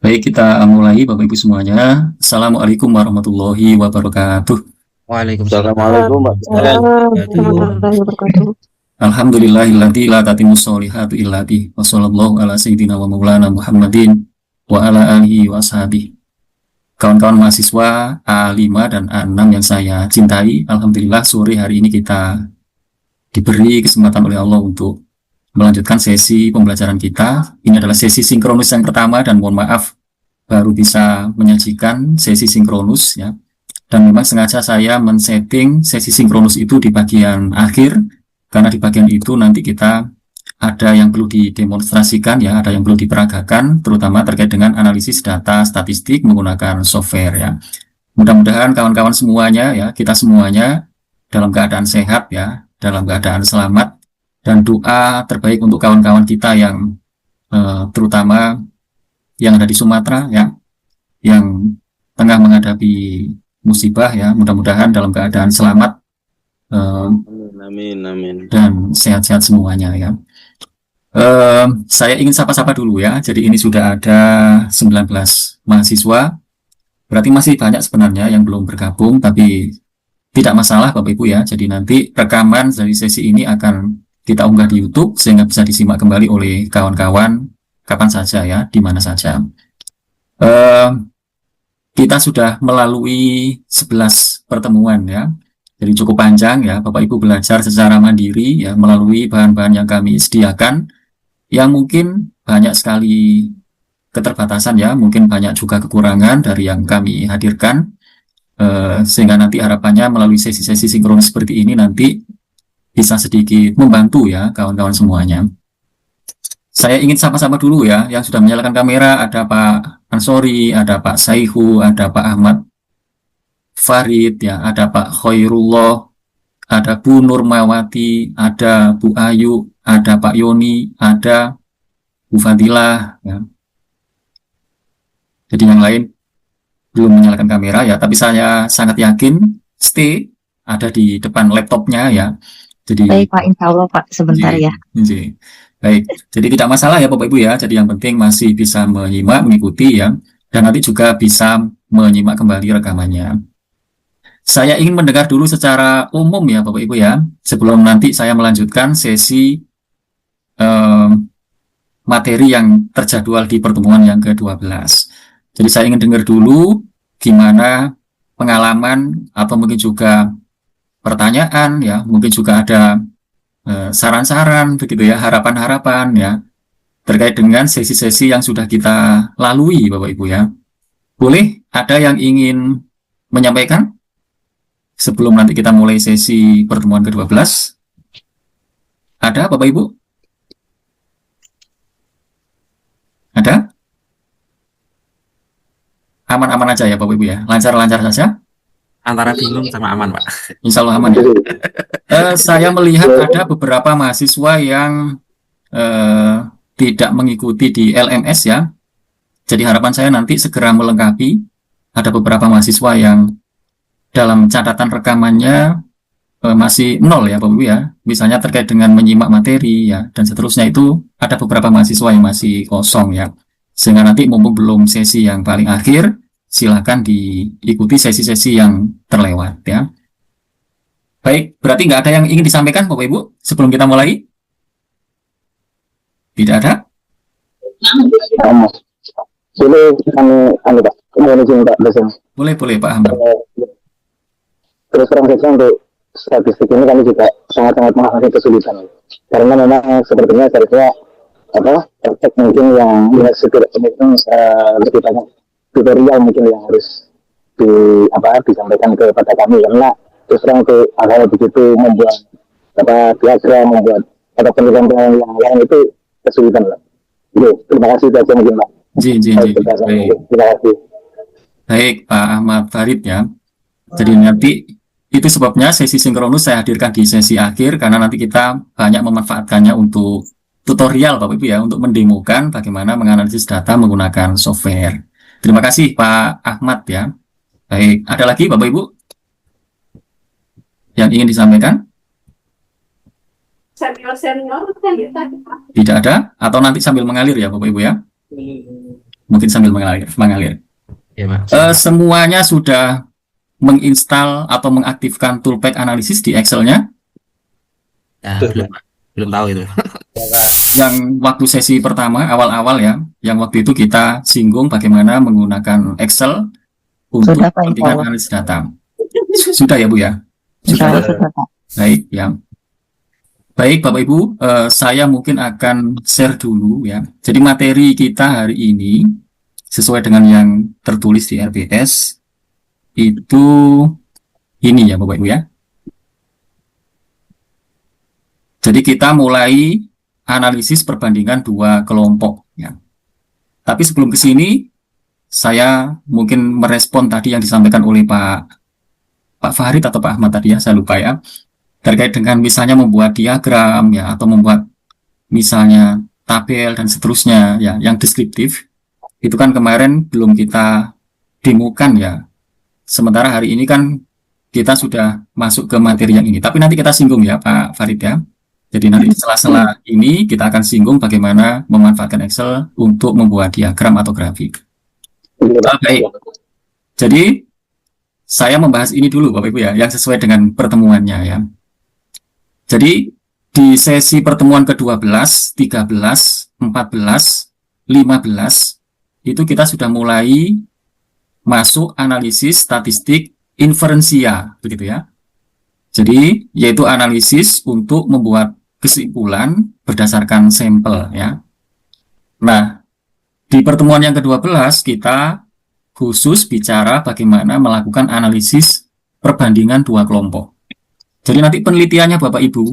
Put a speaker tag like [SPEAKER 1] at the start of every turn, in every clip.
[SPEAKER 1] Baik, kita mulai Bapak Ibu semuanya. Assalamualaikum warahmatullahi wabarakatuh.
[SPEAKER 2] Waalaikumsalam
[SPEAKER 3] Assalamualaikum Mbak.
[SPEAKER 2] warahmatullahi wabarakatuh.
[SPEAKER 3] Warahmatullahi wabarakatuh.
[SPEAKER 1] Alhamdulillahilladzi la tatimmu sholihatu illa bih. Wa sallallahu ala sayyidina wa maulana Muhammadin wa ala alihi wa ashabihi. Kawan-kawan mahasiswa A5 dan A6 yang saya cintai, alhamdulillah sore hari ini kita diberi kesempatan oleh Allah untuk melanjutkan sesi pembelajaran kita. Ini adalah sesi sinkronus yang pertama dan mohon maaf baru bisa menyajikan sesi sinkronus ya. Dan memang sengaja saya men-setting sesi sinkronus itu di bagian akhir, karena di bagian itu nanti kita ada yang perlu didemonstrasikan ya, ada yang perlu diperagakan, terutama terkait dengan analisis data statistik menggunakan software ya. Mudah-mudahan kawan-kawan semuanya ya, kita semuanya dalam keadaan sehat ya, dalam keadaan selamat, dan doa terbaik untuk kawan-kawan kita yang terutama yang ada di Sumatera ya, yang tengah menghadapi musibah ya, mudah-mudahan dalam keadaan selamat
[SPEAKER 3] Amin.
[SPEAKER 1] dan sehat-sehat semuanya ya. Saya ingin sapa-sapa dulu ya. Jadi ini sudah ada 19 mahasiswa, berarti masih banyak sebenarnya yang belum bergabung, tapi tidak masalah Bapak Ibu ya. Jadi nanti rekaman dari sesi ini akan kita unggah di YouTube sehingga bisa disimak kembali oleh kawan-kawan kapan saja ya, di mana saja. Kita sudah melalui 11 pertemuan ya. Jadi cukup panjang ya, Bapak Ibu belajar secara mandiri ya, melalui bahan-bahan yang kami sediakan, yang mungkin banyak sekali keterbatasan ya, mungkin banyak juga kekurangan dari yang kami hadirkan, sehingga nanti harapannya melalui sesi-sesi sinkronis seperti ini nanti bisa sedikit membantu ya kawan-kawan semuanya. Saya ingin sama-sama dulu ya, yang sudah menyalakan kamera ada Pak Ansori, ada Pak Saihu, ada Pak Ahmad Farid ya, ada Pak Khairullah, ada Bu Nurmawati, ada Bu Ayu, ada Pak Yoni, ada Bu Fadilah ya. Jadi yang lain belum menyalakan kamera ya, tapi saya sangat yakin stay ada di depan laptopnya ya. Jadi
[SPEAKER 2] Baik Pak, insya Allah Pak, sebentar ya.
[SPEAKER 1] Baik, jadi tidak masalah ya Bapak Ibu ya. Jadi yang penting masih bisa menyimak, mengikuti ya, dan nanti juga bisa menyimak kembali rekamannya. Saya ingin mendengar dulu secara umum ya Bapak Ibu ya, sebelum nanti saya melanjutkan sesi materi yang terjadwal di pertemuan yang ke-12. Jadi saya ingin dengar dulu gimana pengalaman atau mungkin juga pertanyaan ya, mungkin juga ada saran-saran begitu ya, harapan-harapan ya, terkait dengan sesi-sesi yang sudah kita lalui Bapak Ibu ya. Boleh ada yang ingin menyampaikan sebelum nanti kita mulai sesi pertemuan ke-12? Ada Bapak Ibu? Ada? Aman-aman aja ya Bapak Ibu ya, lancar-lancar saja?
[SPEAKER 4] Antara bingung sama aman Pak.
[SPEAKER 1] Insya Allah aman ya. Saya melihat ada beberapa mahasiswa yang tidak mengikuti di LMS ya. Jadi harapan saya nanti segera melengkapi. Ada beberapa mahasiswa yang dalam catatan rekamannya masih nol ya Bapak Ibu ya. Misalnya terkait dengan menyimak materi ya, dan seterusnya itu ada beberapa mahasiswa yang masih kosong ya. Sehingga nanti mumpung belum sesi yang paling akhir, silakan diikuti sesi-sesi yang terlewat ya. Baik, berarti nggak ada yang ingin disampaikan Bapak Ibu sebelum kita mulai? Tidak ada?
[SPEAKER 3] Boleh kami Pak, mohon izin Pak dosen.
[SPEAKER 1] Boleh Pak Ahmad.
[SPEAKER 3] Terus terang saja untuk statistik ini kami juga sangat-sangat mengalami kesulitan. Karena memang sepertinya seharusnya praktek mungkin yang tidak mungkin lebih banyak tutorial mungkin yang harus disampaikan kepada kami, karena terus terang untuk hal begitu membuat diagram, membuat penelitian yang lain itu kesulitan lah. Terima kasih saja mungkin Pak.
[SPEAKER 1] Baik.
[SPEAKER 3] Terima kasih.
[SPEAKER 1] Baik Pak Ahmad Farid ya. Jadi nanti itu sebabnya sesi sinkronus saya hadirkan di sesi akhir, karena nanti kita banyak memanfaatkannya untuk tutorial Bapak Ibu ya, untuk mendemokan bagaimana menganalisis data menggunakan software. Terima kasih Pak Ahmad ya. Baik, ada lagi Bapak Ibu yang ingin disampaikan? Tidak ada? Atau nanti sambil mengalir ya Bapak Ibu ya? mungkin sambil mengalir.
[SPEAKER 4] Ya, Pak.
[SPEAKER 1] Semuanya sudah menginstal atau mengaktifkan toolpath analisis di Excel-nya
[SPEAKER 4] Ya, belum, Pak. Belum tahu itu.
[SPEAKER 1] yang waktu sesi pertama awal-awal ya, yang waktu itu kita singgung bagaimana menggunakan Excel untuk
[SPEAKER 2] Sudah, Pak,
[SPEAKER 1] kepentingan
[SPEAKER 2] insya Allah.
[SPEAKER 1] analisis data. Sudah ya Bu ya?
[SPEAKER 2] Insya Allah
[SPEAKER 1] Sudah.
[SPEAKER 2] sudah, Pak.
[SPEAKER 1] Baik ya. Baik Bapak Ibu, saya mungkin akan share dulu ya. Jadi materi kita hari ini sesuai dengan yang tertulis di RPS itu ini ya Bapak Ibu ya. Jadi kita mulai analisis perbandingan dua kelompok ya. Tapi sebelum ke sini saya mungkin merespon tadi yang disampaikan oleh Pak Farid atau Pak Ahmad tadi ya, saya lupa ya. Terkait dengan misalnya membuat diagram ya atau membuat misalnya tabel dan seterusnya ya yang deskriptif. Itu kan kemarin belum kita demokan ya. Sementara hari ini kan kita sudah masuk ke materi yang ini. Tapi nanti kita singgung ya Pak Farid ya. Jadi nanti di sela-sela ini kita akan singgung bagaimana memanfaatkan Excel untuk membuat diagram atau grafik. Baik. Jadi saya membahas ini dulu Bapak Ibu ya, yang sesuai dengan pertemuannya ya. Jadi di sesi pertemuan ke-12, 13, 14, 15 itu kita sudah mulai masuk analisis statistik inferensia begitu ya. Jadi yaitu analisis untuk membuat kesimpulan berdasarkan sampel ya. Nah, di pertemuan yang ke-12 kita khusus bicara bagaimana melakukan analisis perbandingan dua kelompok. Jadi nanti penelitiannya Bapak Ibu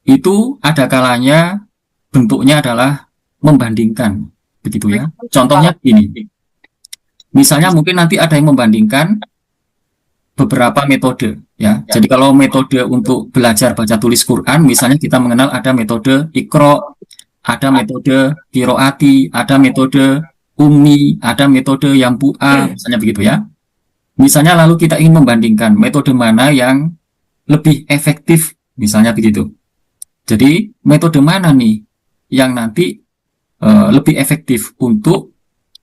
[SPEAKER 1] itu ada kalanya bentuknya adalah membandingkan begitu ya. Contohnya ini. Misalnya mungkin nanti ada yang membandingkan beberapa metode ya. Jadi kalau metode untuk belajar baca tulis Quran misalnya kita mengenal ada metode Iqra, ada metode Qiraati, ada metode Ummi, ada metode Yambu'a, misalnya begitu ya. Misalnya lalu kita ingin membandingkan metode mana yang lebih efektif, misalnya begitu. Jadi metode mana nih yang nanti lebih efektif untuk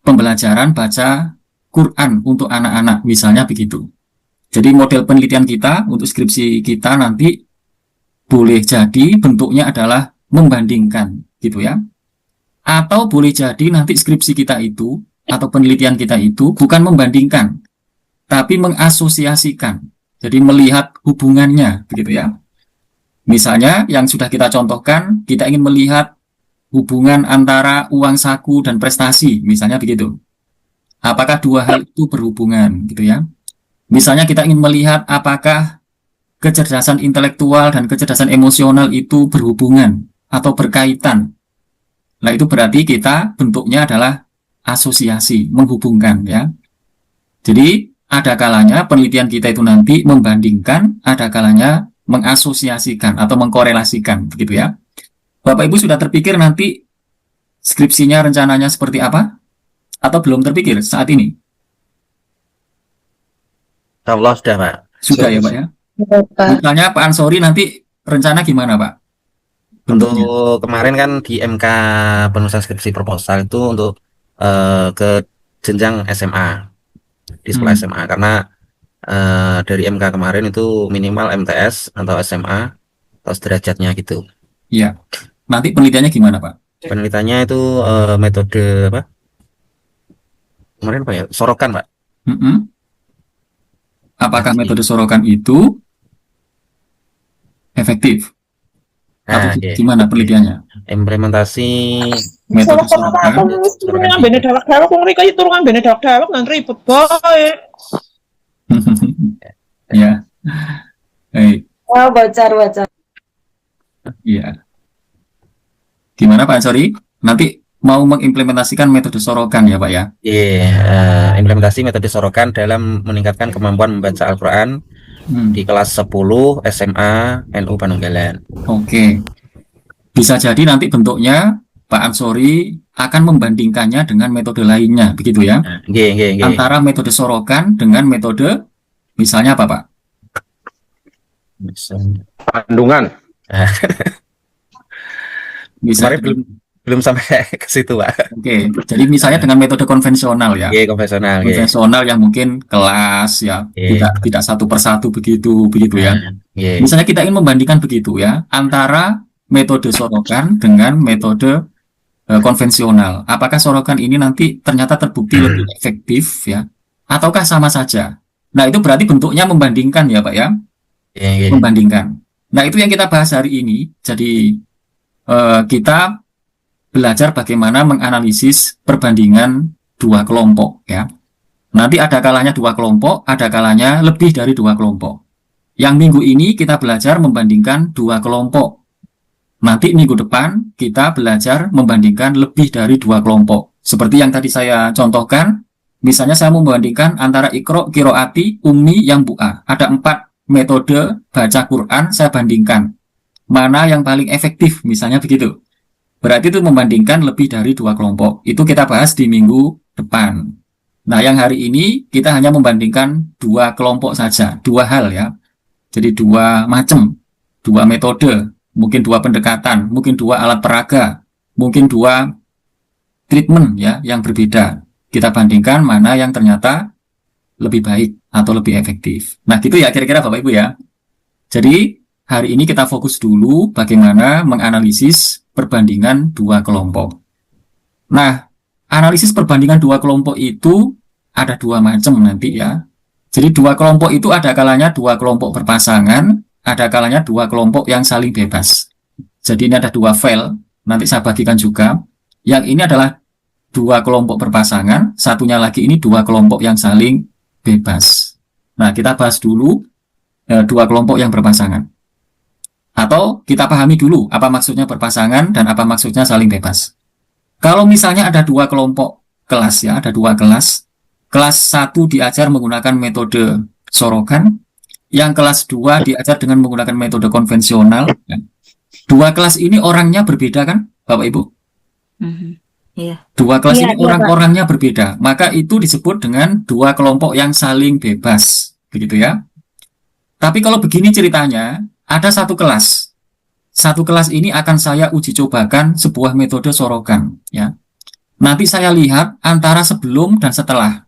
[SPEAKER 1] pembelajaran baca Quran untuk anak-anak, misalnya begitu. Jadi model penelitian kita untuk skripsi kita nanti boleh jadi bentuknya adalah membandingkan, gitu ya. Atau boleh jadi nanti skripsi kita itu atau penelitian kita itu bukan membandingkan, tapi mengasosiasikan. Jadi melihat hubungannya, begitu ya. Misalnya yang sudah kita contohkan, kita ingin melihat hubungan antara uang saku dan prestasi, misalnya begitu. Apakah dua hal itu berhubungan, gitu ya. Misalnya kita ingin melihat apakah kecerdasan intelektual dan kecerdasan emosional itu berhubungan atau berkaitan. Nah, itu berarti kita bentuknya adalah asosiasi, menghubungkan ya. Jadi ada kalanya penelitian kita itu nanti membandingkan, ada kalanya mengasosiasikan atau mengkorelasikan, begitu ya. Bapak Ibu sudah terpikir nanti skripsinya rencananya seperti apa? Atau belum terpikir saat ini?
[SPEAKER 4] Allah sudah, Pak.
[SPEAKER 1] Sudah ya Pak ya.
[SPEAKER 2] Pak.
[SPEAKER 1] Misalnya Pak Ansori nanti rencana gimana Pak? Bentuknya.
[SPEAKER 4] Untuk kemarin kan di MK penulisan skripsi proposal itu untuk ke jenjang SMA di sekolah SMA karena dari MK kemarin itu minimal MTS atau SMA atau derajatnya gitu.
[SPEAKER 1] Iya. Nanti penelitiannya gimana Pak?
[SPEAKER 4] Penelitiannya itu metode apa? Kemarin apa ya? Sorokan, Pak.
[SPEAKER 1] Apakah metode sorokan itu efektif? Atau gimana penelitiannya?
[SPEAKER 4] Implementasi
[SPEAKER 1] Metode sorokan.
[SPEAKER 5] Turungan bene dalak-dalak wong rika turungan bene dalak-dalak nang ribet bae.
[SPEAKER 1] Ya. Baik.
[SPEAKER 2] Oh, bocor.
[SPEAKER 1] Iya. Gimana Pak Ansori? Nanti mau mengimplementasikan metode sorokan ya Pak ya?
[SPEAKER 4] Iya, implementasi metode sorokan dalam meningkatkan kemampuan membaca Al-Quran di kelas 10 SMA NU Panunggalan.
[SPEAKER 1] Oke. Bisa jadi nanti bentuknya Pak Ansori akan membandingkannya dengan metode lainnya, begitu ya? Antara metode sorokan dengan metode misalnya apa Pak?
[SPEAKER 3] Kandungan.
[SPEAKER 1] Bisa
[SPEAKER 4] Kemarin belum sampai ke situ, Pak.
[SPEAKER 1] Oke, jadi misalnya dengan metode konvensional ya,
[SPEAKER 4] Oke, konvensional, oke.
[SPEAKER 1] konvensional yang mungkin kelas ya,
[SPEAKER 4] Oke.
[SPEAKER 1] tidak satu persatu begitu ya.
[SPEAKER 4] Oke.
[SPEAKER 1] Misalnya kita ingin membandingkan begitu ya, antara metode sorokan dengan metode konvensional. Apakah sorokan ini nanti ternyata terbukti lebih efektif ya, ataukah sama saja? Nah, itu berarti bentuknya membandingkan ya, Pak ya,
[SPEAKER 4] Oke.
[SPEAKER 1] membandingkan. Nah, itu yang kita bahas hari ini. Jadi kita belajar bagaimana menganalisis perbandingan dua kelompok ya. Nanti ada kalanya dua kelompok, ada kalanya lebih dari dua kelompok. Yang minggu ini kita belajar membandingkan dua kelompok. Nanti minggu depan kita belajar membandingkan lebih dari dua kelompok. Seperti yang tadi saya contohkan, misalnya saya membandingkan antara Iqra, Qiroati, Ummi, yang Bu'a. Ada 4 metode baca Quran, saya bandingkan. Mana yang paling efektif, misalnya begitu. Berarti itu membandingkan lebih dari dua kelompok. Itu kita bahas di minggu depan. Nah, yang hari ini kita hanya membandingkan dua kelompok saja, dua hal ya. Jadi dua macam, dua metode, mungkin dua pendekatan, mungkin dua alat peraga, mungkin dua treatment ya yang berbeda. Kita bandingkan mana yang ternyata lebih baik atau lebih efektif. Nah, gitu ya kira-kira Bapak Ibu ya. Jadi hari ini kita fokus dulu bagaimana menganalisis perbandingan dua kelompok. Nah, analisis perbandingan dua kelompok itu ada dua macam nanti ya. Jadi dua kelompok itu ada kalanya dua kelompok berpasangan, ada kalanya dua kelompok yang saling bebas. Jadi ini ada dua file, nanti saya bagikan juga. Yang ini adalah dua kelompok berpasangan, satunya lagi ini dua kelompok yang saling bebas. Nah, kita bahas dulu dua kelompok yang berpasangan. Atau kita pahami dulu apa maksudnya berpasangan dan apa maksudnya saling bebas. Kalau misalnya ada dua kelompok kelas ya, ada dua kelas. Kelas 1 diajar menggunakan metode sorokan, yang kelas 2 diajar dengan menggunakan metode konvensional. Ya. Dua kelas ini orangnya berbeda kan, Bapak Ibu?
[SPEAKER 2] Iya.
[SPEAKER 1] Dua kelas
[SPEAKER 2] Iya,
[SPEAKER 1] ini
[SPEAKER 2] iya,
[SPEAKER 1] orang-orangnya berbeda, maka itu disebut dengan dua kelompok yang saling bebas, begitu ya. Tapi kalau begini ceritanya, ada satu kelas. Satu kelas ini akan saya uji cobakan sebuah metode sorokan, ya. Nanti saya lihat antara sebelum dan setelah.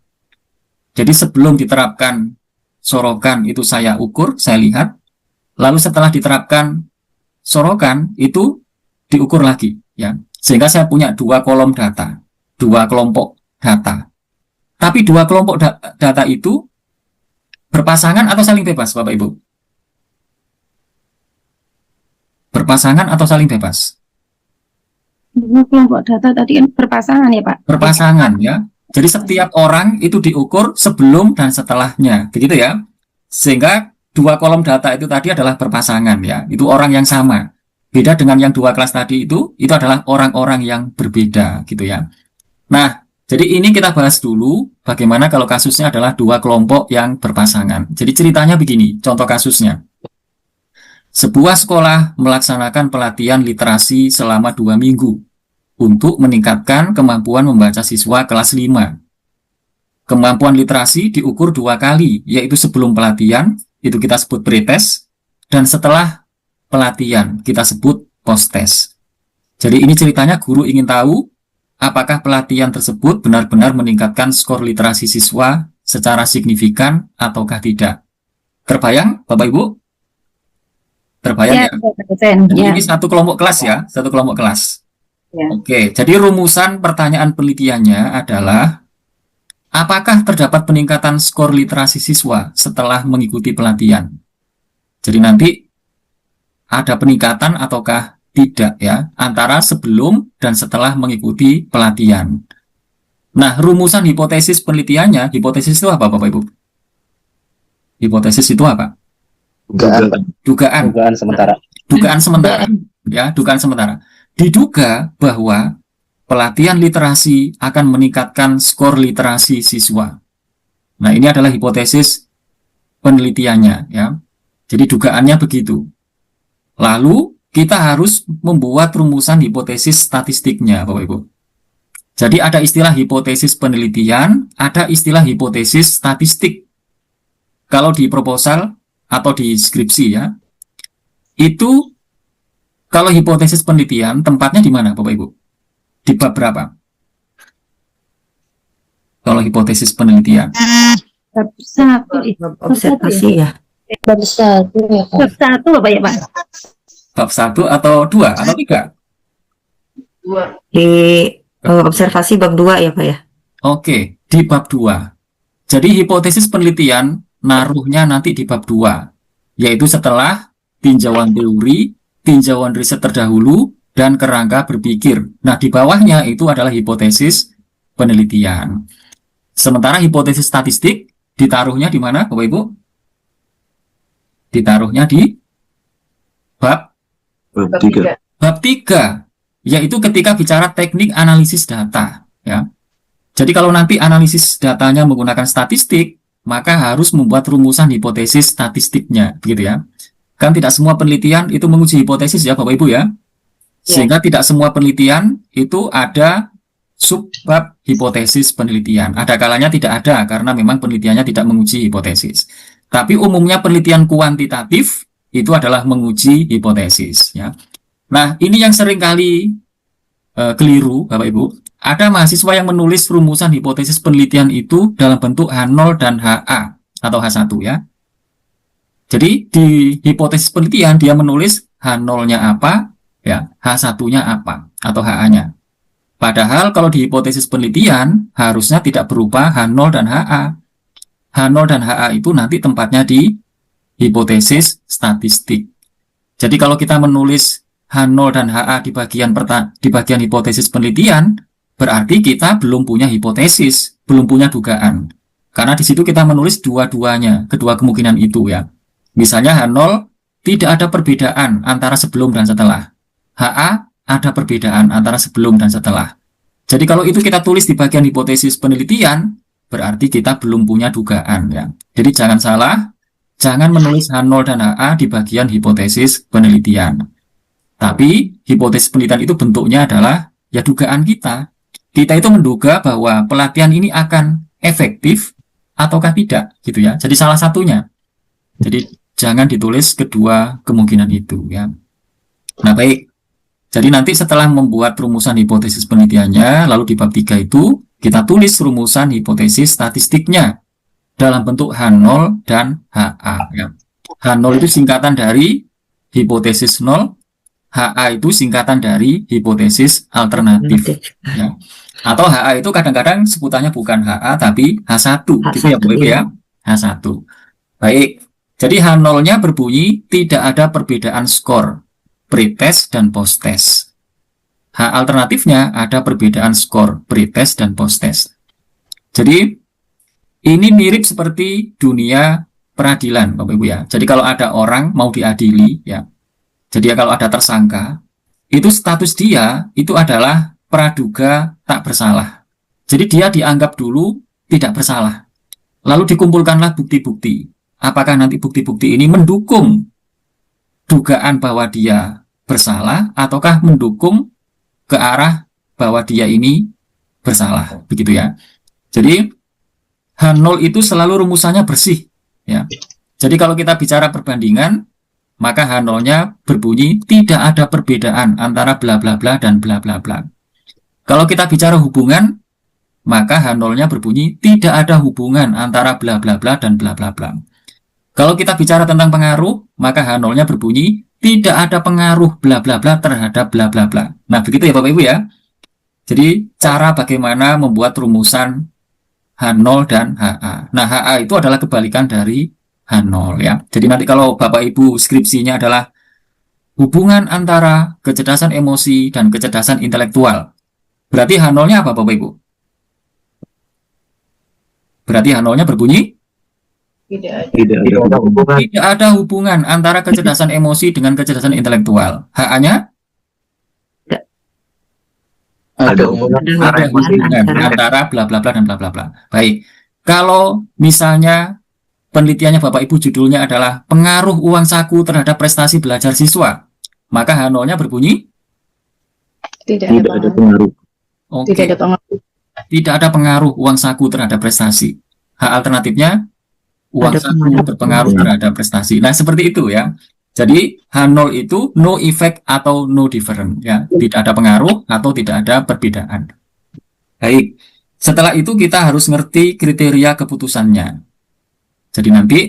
[SPEAKER 1] Jadi sebelum diterapkan sorokan itu saya ukur, saya lihat. Lalu setelah diterapkan sorokan itu diukur lagi, ya. Sehingga saya punya dua kolom data, dua kelompok data. Tapi dua kelompok data itu berpasangan atau saling bebas, Bapak Ibu? Berpasangan atau saling bebas?
[SPEAKER 2] Dua kelompok data tadi kan berpasangan ya Pak?
[SPEAKER 1] Berpasangan ya. Jadi setiap orang itu diukur sebelum dan setelahnya, begitu ya. Sehingga dua kolom data itu tadi adalah berpasangan ya. Itu orang yang sama. Beda dengan yang dua kelas tadi itu adalah orang-orang yang berbeda gitu ya. Nah, jadi ini kita bahas dulu bagaimana kalau kasusnya adalah dua kelompok yang berpasangan. Jadi ceritanya begini, contoh kasusnya. Sebuah sekolah melaksanakan pelatihan literasi selama 2 minggu untuk meningkatkan kemampuan membaca siswa kelas 5. Kemampuan literasi diukur 2 kali, yaitu sebelum pelatihan, itu kita sebut pretest, dan setelah pelatihan, kita sebut post-test. Jadi ini ceritanya guru ingin tahu apakah pelatihan tersebut benar-benar meningkatkan skor literasi siswa secara signifikan ataukah tidak. Terbayang, Bapak Ibu? Terbayang ya? Jadi
[SPEAKER 2] Ya.
[SPEAKER 1] ini satu kelompok kelas ya, satu kelompok kelas.
[SPEAKER 2] Ya.
[SPEAKER 1] Oke, jadi rumusan pertanyaan penelitiannya adalah apakah terdapat peningkatan skor literasi siswa setelah mengikuti pelatihan? Jadi nanti ada peningkatan ataukah tidak ya antara sebelum dan setelah mengikuti pelatihan. Nah, rumusan hipotesis penelitiannya, hipotesis itu apa Bapak Ibu? Hipotesis itu apa? Dugaan
[SPEAKER 3] sementara.
[SPEAKER 1] Dugaan sementara, ya, dugaan sementara. Diduga bahwa pelatihan literasi akan meningkatkan skor literasi siswa. Nah, ini adalah hipotesis penelitiannya, ya. Jadi dugaannya begitu. Lalu kita harus membuat rumusan hipotesis statistiknya, Bapak Ibu. Jadi ada istilah hipotesis penelitian, ada istilah hipotesis statistik. Kalau di proposal atau di skripsi ya, itu kalau hipotesis penelitian tempatnya di mana Bapak Ibu? Di bab berapa? Kalau hipotesis penelitian.
[SPEAKER 2] Bab 1
[SPEAKER 6] Observasi ya.
[SPEAKER 2] Bab 1 ya Pak. Bab 1 Bapak ya Pak.
[SPEAKER 1] Bab 1 atau 2 atau 3?
[SPEAKER 6] Di observasi bab 2 ya Pak ya.
[SPEAKER 1] Oke, di bab 2. Jadi hipotesis penelitian naruhnya nanti di bab 2, yaitu setelah tinjauan teori, tinjauan riset terdahulu, dan kerangka berpikir. Nah, di bawahnya itu adalah hipotesis penelitian. Sementara hipotesis statistik ditaruhnya di mana, Bapak Ibu? Ditaruhnya di bab
[SPEAKER 3] 3.
[SPEAKER 1] Bab 3, yaitu ketika bicara teknik analisis data, ya. Jadi kalau nanti analisis datanya menggunakan statistik, maka harus membuat rumusan hipotesis statistiknya, begitu ya. Kan tidak semua penelitian itu menguji hipotesis ya, Bapak Ibu ya. Sehingga tidak semua penelitian itu ada subbab hipotesis penelitian. Ada kalanya tidak ada karena memang penelitiannya tidak menguji hipotesis. Tapi umumnya penelitian kuantitatif itu adalah menguji hipotesis ya. Nah, ini yang seringkali keliru, Bapak Ibu. Ada mahasiswa yang menulis rumusan hipotesis penelitian itu dalam bentuk H0 dan HA atau H1 ya. Jadi di hipotesis penelitian dia menulis H0-nya apa, ya, H1-nya apa atau HA-nya. Padahal kalau di hipotesis penelitian harusnya tidak berupa H0 dan HA. H0 dan HA itu nanti tempatnya di hipotesis statistik. Jadi kalau kita menulis H0 dan HA di bagian hipotesis penelitian, berarti kita belum punya hipotesis, belum punya dugaan. Karena di situ kita menulis dua-duanya, kedua kemungkinan itu ya. Misalnya H0 tidak ada perbedaan antara sebelum dan setelah. HA ada perbedaan antara sebelum dan setelah. Jadi kalau itu kita tulis di bagian hipotesis penelitian, berarti kita belum punya dugaan ya. Jadi jangan salah, jangan menulis H0 dan HA di bagian hipotesis penelitian. Tapi hipotesis penelitian itu bentuknya adalah ya dugaan kita. Kita itu menduga bahwa pelatihan ini akan efektif ataukah tidak, gitu ya. Jadi salah satunya. Jadi jangan ditulis kedua kemungkinan itu, ya. Nah, baik. Jadi nanti setelah membuat rumusan hipotesis penelitiannya, lalu di bab 3 itu kita tulis rumusan hipotesis statistiknya dalam bentuk H0 dan HA, ya. H0 itu singkatan dari hipotesis 0, HA itu singkatan dari hipotesis alternatif, ya. Atau HA itu kadang-kadang sebutannya bukan HA tapi H1, gitu ya Bu Ibu ya. H1. Baik. Jadi H0-nya berbunyi tidak ada perbedaan skor pretest dan posttest. H alternatifnya ada perbedaan skor pretest dan posttest. Jadi ini mirip seperti dunia peradilan Bapak Ibu ya. Jadi kalau ada orang mau diadili ya. Jadi kalau ada tersangka, itu status dia itu adalah praduga tak bersalah. Jadi dia dianggap dulu tidak bersalah. Lalu dikumpulkanlah bukti-bukti. Apakah nanti bukti-bukti ini mendukung dugaan bahwa dia bersalah ataukah mendukung ke arah bahwa dia ini bersalah, begitu ya. Jadi H0 itu selalu rumusannya bersih ya. Jadi kalau kita bicara perbandingan, maka H0-nya berbunyi tidak ada perbedaan antara bla bla bla dan bla bla bla. Kalau kita bicara hubungan, maka H0-nya berbunyi tidak ada hubungan antara bla bla bla dan bla bla bla. Kalau kita bicara tentang pengaruh, maka H0-nya berbunyi tidak ada pengaruh bla bla bla terhadap bla bla bla. Nah, begitu ya Bapak Ibu ya. Jadi cara bagaimana membuat rumusan H0 dan HA. Nah, HA itu adalah kebalikan dari H0 ya. Jadi nanti kalau Bapak Ibu skripsinya adalah hubungan antara kecerdasan emosi dan kecerdasan intelektual. Berarti H0-nya apa Bapak Ibu? Berarti H0-nya berbunyi? Tidak ada hubungan antara kecerdasan emosi dengan kecerdasan intelektual. HA-nya?
[SPEAKER 3] Ada
[SPEAKER 1] hubungan antara bla bla bla dan bla bla bla. Baik. Kalau misalnya penelitiannya Bapak Ibu judulnya adalah pengaruh uang saku terhadap prestasi belajar siswa, maka H0-nya berbunyi?
[SPEAKER 2] Tidak ada
[SPEAKER 3] pengaruh.
[SPEAKER 1] Oke.
[SPEAKER 2] Tidak ada pengaruh.
[SPEAKER 1] Tidak ada pengaruh uang saku terhadap prestasi. H alternatifnya uang
[SPEAKER 6] Ada
[SPEAKER 1] saku
[SPEAKER 6] pengaruh.
[SPEAKER 1] berpengaruh terhadap prestasi. Nah, seperti itu ya. Jadi H0 itu no effect atau no different, ya, tidak ada pengaruh atau tidak ada perbedaan. Baik, setelah itu kita harus ngerti kriteria keputusannya. Jadi nanti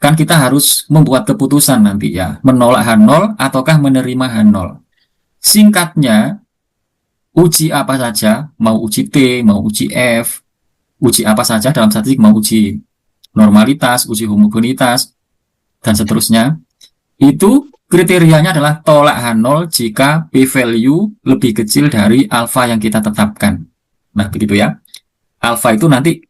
[SPEAKER 1] kan kita harus membuat keputusan nanti ya, menolak H0 ataukah menerima H0. Singkatnya, uji apa saja, mau uji T, mau uji F, uji apa saja dalam statistik, mau uji normalitas, uji homogenitas, dan seterusnya, itu kriterianya adalah tolak H0 jika p-value lebih kecil dari alfa yang kita tetapkan. Nah, begitu ya. Alfa itu nanti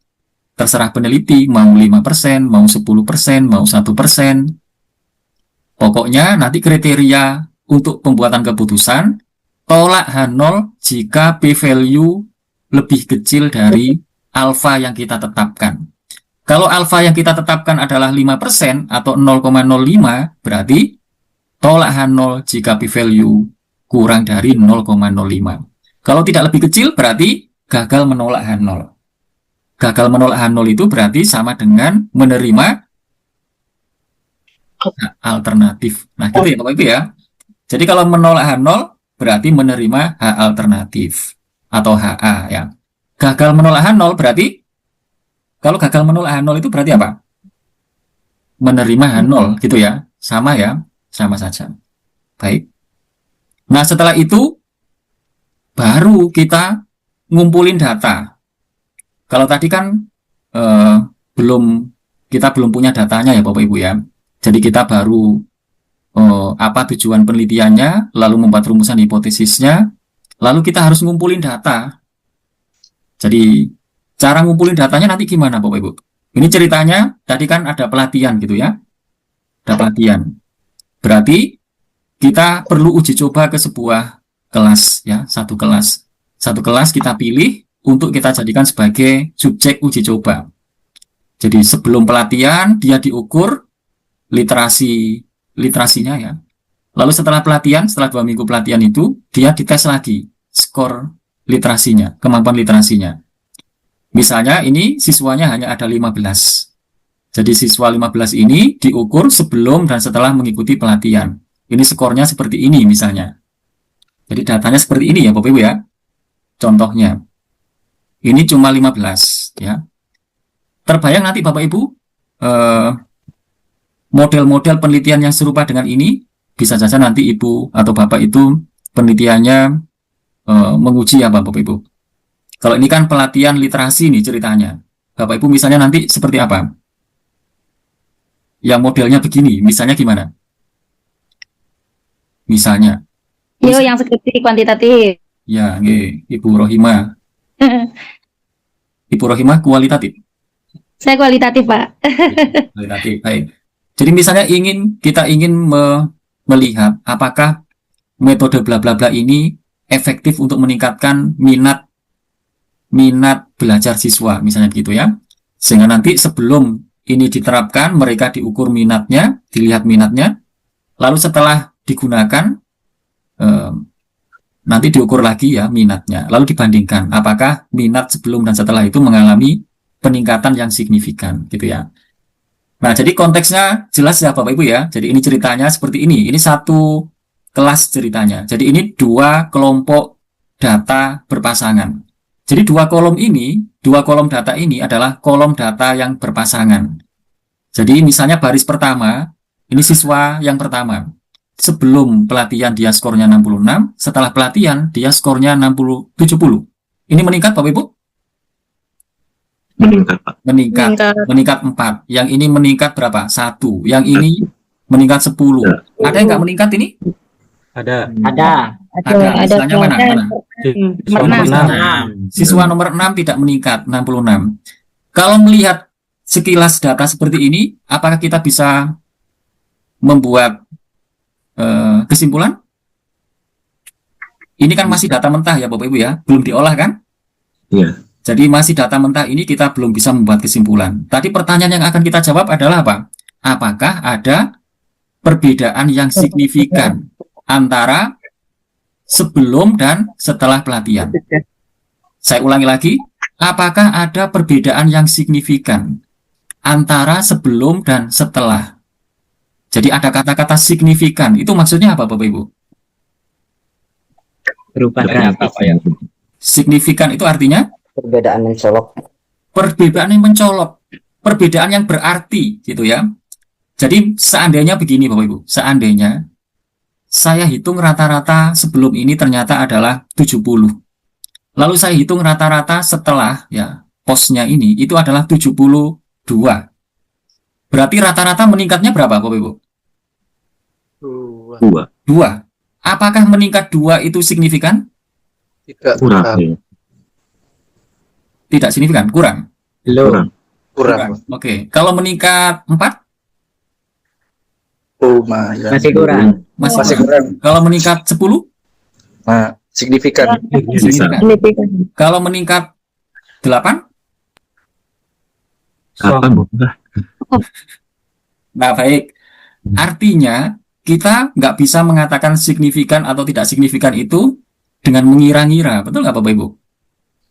[SPEAKER 1] terserah peneliti, mau 5%, mau 10%, mau 1%. Pokoknya nanti kriteria untuk pembuatan keputusan, tolak H0 jika p-value lebih kecil dari alfa yang kita tetapkan. Kalau alfa yang kita tetapkan adalah 5% atau 0,05, berarti tolak H0 jika p-value kurang dari 0,05. Kalau tidak lebih kecil, berarti gagal menolak H0. Gagal menolak H0 itu berarti sama dengan menerima alternatif. Nah, gitu ya Bapak Ibu ya. Jadi kalau menolak H0 berarti menerima H alternatif atau HA ya. Gagal menolak H0 berarti, kalau gagal menolak H0 itu berarti apa? Menerima H0 gitu ya. Sama ya, sama saja. Baik. Nah, setelah itu baru kita ngumpulin data. Kalau tadi kan kita belum punya datanya ya Bapak Ibu ya. Jadi kita baru apa tujuan penelitiannya, lalu membuat rumusan hipotesisnya, lalu kita harus ngumpulin data. Jadi cara ngumpulin datanya nanti gimana Bapak Ibu? Ini ceritanya tadi kan ada pelatihan gitu ya. Ada pelatihan. Berarti kita perlu uji coba ke sebuah kelas ya, satu kelas. Satu kelas kita pilih untuk kita jadikan sebagai subjek uji coba. Jadi sebelum pelatihan dia diukur literasinya ya. Lalu setelah pelatihan, setelah 2 minggu pelatihan itu, dia dites lagi skor literasinya, kemampuan literasinya. Misalnya ini siswanya hanya ada 15. Jadi siswa 15 ini diukur sebelum dan setelah mengikuti pelatihan. Ini skornya seperti ini misalnya. Jadi datanya seperti ini ya Bapak Ibu ya. Contohnya. Ini cuma 15 ya. Terbayang nanti Bapak Ibu model-model penelitian yang serupa dengan ini, bisa saja nanti Ibu atau Bapak itu penelitiannya menguji apa Bapak Ibu. Kalau ini kan pelatihan literasi nih ceritanya. Bapak Ibu misalnya nanti seperti apa? Yang modelnya begini, misalnya gimana? Misalnya.
[SPEAKER 2] Yo, yang skripsi kuantitatif.
[SPEAKER 1] Ya, Ibu Rohimah. Ibu Rohimah kualitatif.
[SPEAKER 2] Saya kualitatif, Pak.
[SPEAKER 1] Kualitatif, baik. Jadi misalnya kita ingin melihat apakah metode bla bla bla ini efektif untuk meningkatkan minat belajar siswa, misalnya begitu ya. Sehingga nanti sebelum ini diterapkan, mereka diukur minatnya, dilihat minatnya, lalu setelah digunakan nanti diukur lagi ya minatnya, lalu dibandingkan apakah minat sebelum dan setelah itu mengalami peningkatan yang signifikan gitu ya. Nah, jadi konteksnya jelas ya Bapak Ibu ya. Jadi ini ceritanya seperti ini. Ini satu kelas ceritanya. Jadi ini 2 kelompok data berpasangan. Jadi 2 kolom data ini adalah kolom data yang berpasangan. Jadi misalnya baris pertama, ini siswa yang pertama. Sebelum pelatihan dia skornya 66, setelah pelatihan dia skornya 70. Ini meningkat Bapak Ibu?
[SPEAKER 7] Meningkat, Pak.
[SPEAKER 1] Meningkat 4. Yang ini meningkat berapa? 1. Yang ini meningkat 10. Ada yang nggak meningkat ini?
[SPEAKER 7] Ada.
[SPEAKER 1] Misalnya mana?
[SPEAKER 2] Nomor 6.
[SPEAKER 1] Siswa nomor 6 tidak meningkat, 66. Kalau melihat sekilas data seperti ini, apakah kita bisa membuat kesimpulan? Ini kan masih data mentah ya Bapak Ibu ya, belum diolah kan?
[SPEAKER 7] Iya.
[SPEAKER 1] Jadi masih data mentah ini kita belum bisa membuat kesimpulan. Tadi pertanyaan yang akan kita jawab adalah apa? Apakah ada perbedaan yang signifikan antara sebelum dan setelah pelatihan? Saya ulangi lagi, apakah ada perbedaan yang signifikan antara sebelum dan setelah? Jadi ada kata-kata signifikan. Itu maksudnya apa Bapak Ibu?
[SPEAKER 7] Berupa apa Pak ya?
[SPEAKER 1] Signifikan itu artinya
[SPEAKER 3] Perbedaan mencolok.
[SPEAKER 1] perbedaan yang mencolok, perbedaan yang berarti gitu ya. Jadi seandainya begini Bapak Ibu, seandainya saya hitung rata-rata sebelum ini ternyata adalah 70. Lalu saya hitung rata-rata setelah ya posnya ini itu adalah 72. Berarti rata-rata meningkatnya berapa Bapak Ibu?
[SPEAKER 7] 2.
[SPEAKER 1] 2. Apakah meningkat 2 itu signifikan?
[SPEAKER 7] Kurang. Ya.
[SPEAKER 1] Tidak signifikan, kurang.
[SPEAKER 7] Kurang.
[SPEAKER 1] Kurang. Oke, kalau meningkat 4?
[SPEAKER 7] Masih kurang.
[SPEAKER 1] Masih kurang. Kalau meningkat 10?
[SPEAKER 8] Signifikan.
[SPEAKER 1] Signifikan.
[SPEAKER 2] Signifikan.
[SPEAKER 1] Kalau meningkat 8?
[SPEAKER 7] Apa Bu?
[SPEAKER 1] Nah, baik. Artinya, kita nggak bisa mengatakan signifikan atau tidak signifikan itu dengan mengira-ngira. Betul nggak Bapak Ibu?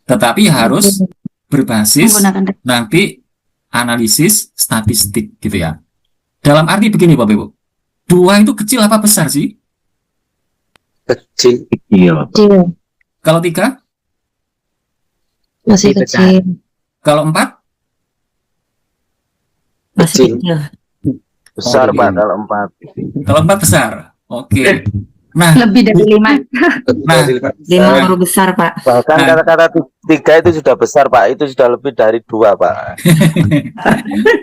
[SPEAKER 1] Tetapi harus berbasis
[SPEAKER 2] Menggunakan
[SPEAKER 1] nanti analisis statistik gitu ya. Dalam arti begini Bapak Ibu. 2 itu kecil apa besar sih?
[SPEAKER 8] Kecil.
[SPEAKER 7] Iya.
[SPEAKER 2] kecil.
[SPEAKER 1] Kalau 3?
[SPEAKER 2] Masih kecil.
[SPEAKER 1] Kalau 4?
[SPEAKER 6] Masih
[SPEAKER 8] Kecil.
[SPEAKER 6] kecil.
[SPEAKER 8] Besar
[SPEAKER 1] Oh,
[SPEAKER 8] Pak
[SPEAKER 1] iya.
[SPEAKER 8] kalau 4.
[SPEAKER 1] Kalau 4 besar. Oke. Nah,
[SPEAKER 2] Lebih dari 5.
[SPEAKER 1] Nah,
[SPEAKER 6] 5 baru besar, Pak.
[SPEAKER 8] Bahkan
[SPEAKER 1] Nah.
[SPEAKER 8] kata-kata 3 itu sudah besar Pak. Itu sudah lebih dari 2 Pak.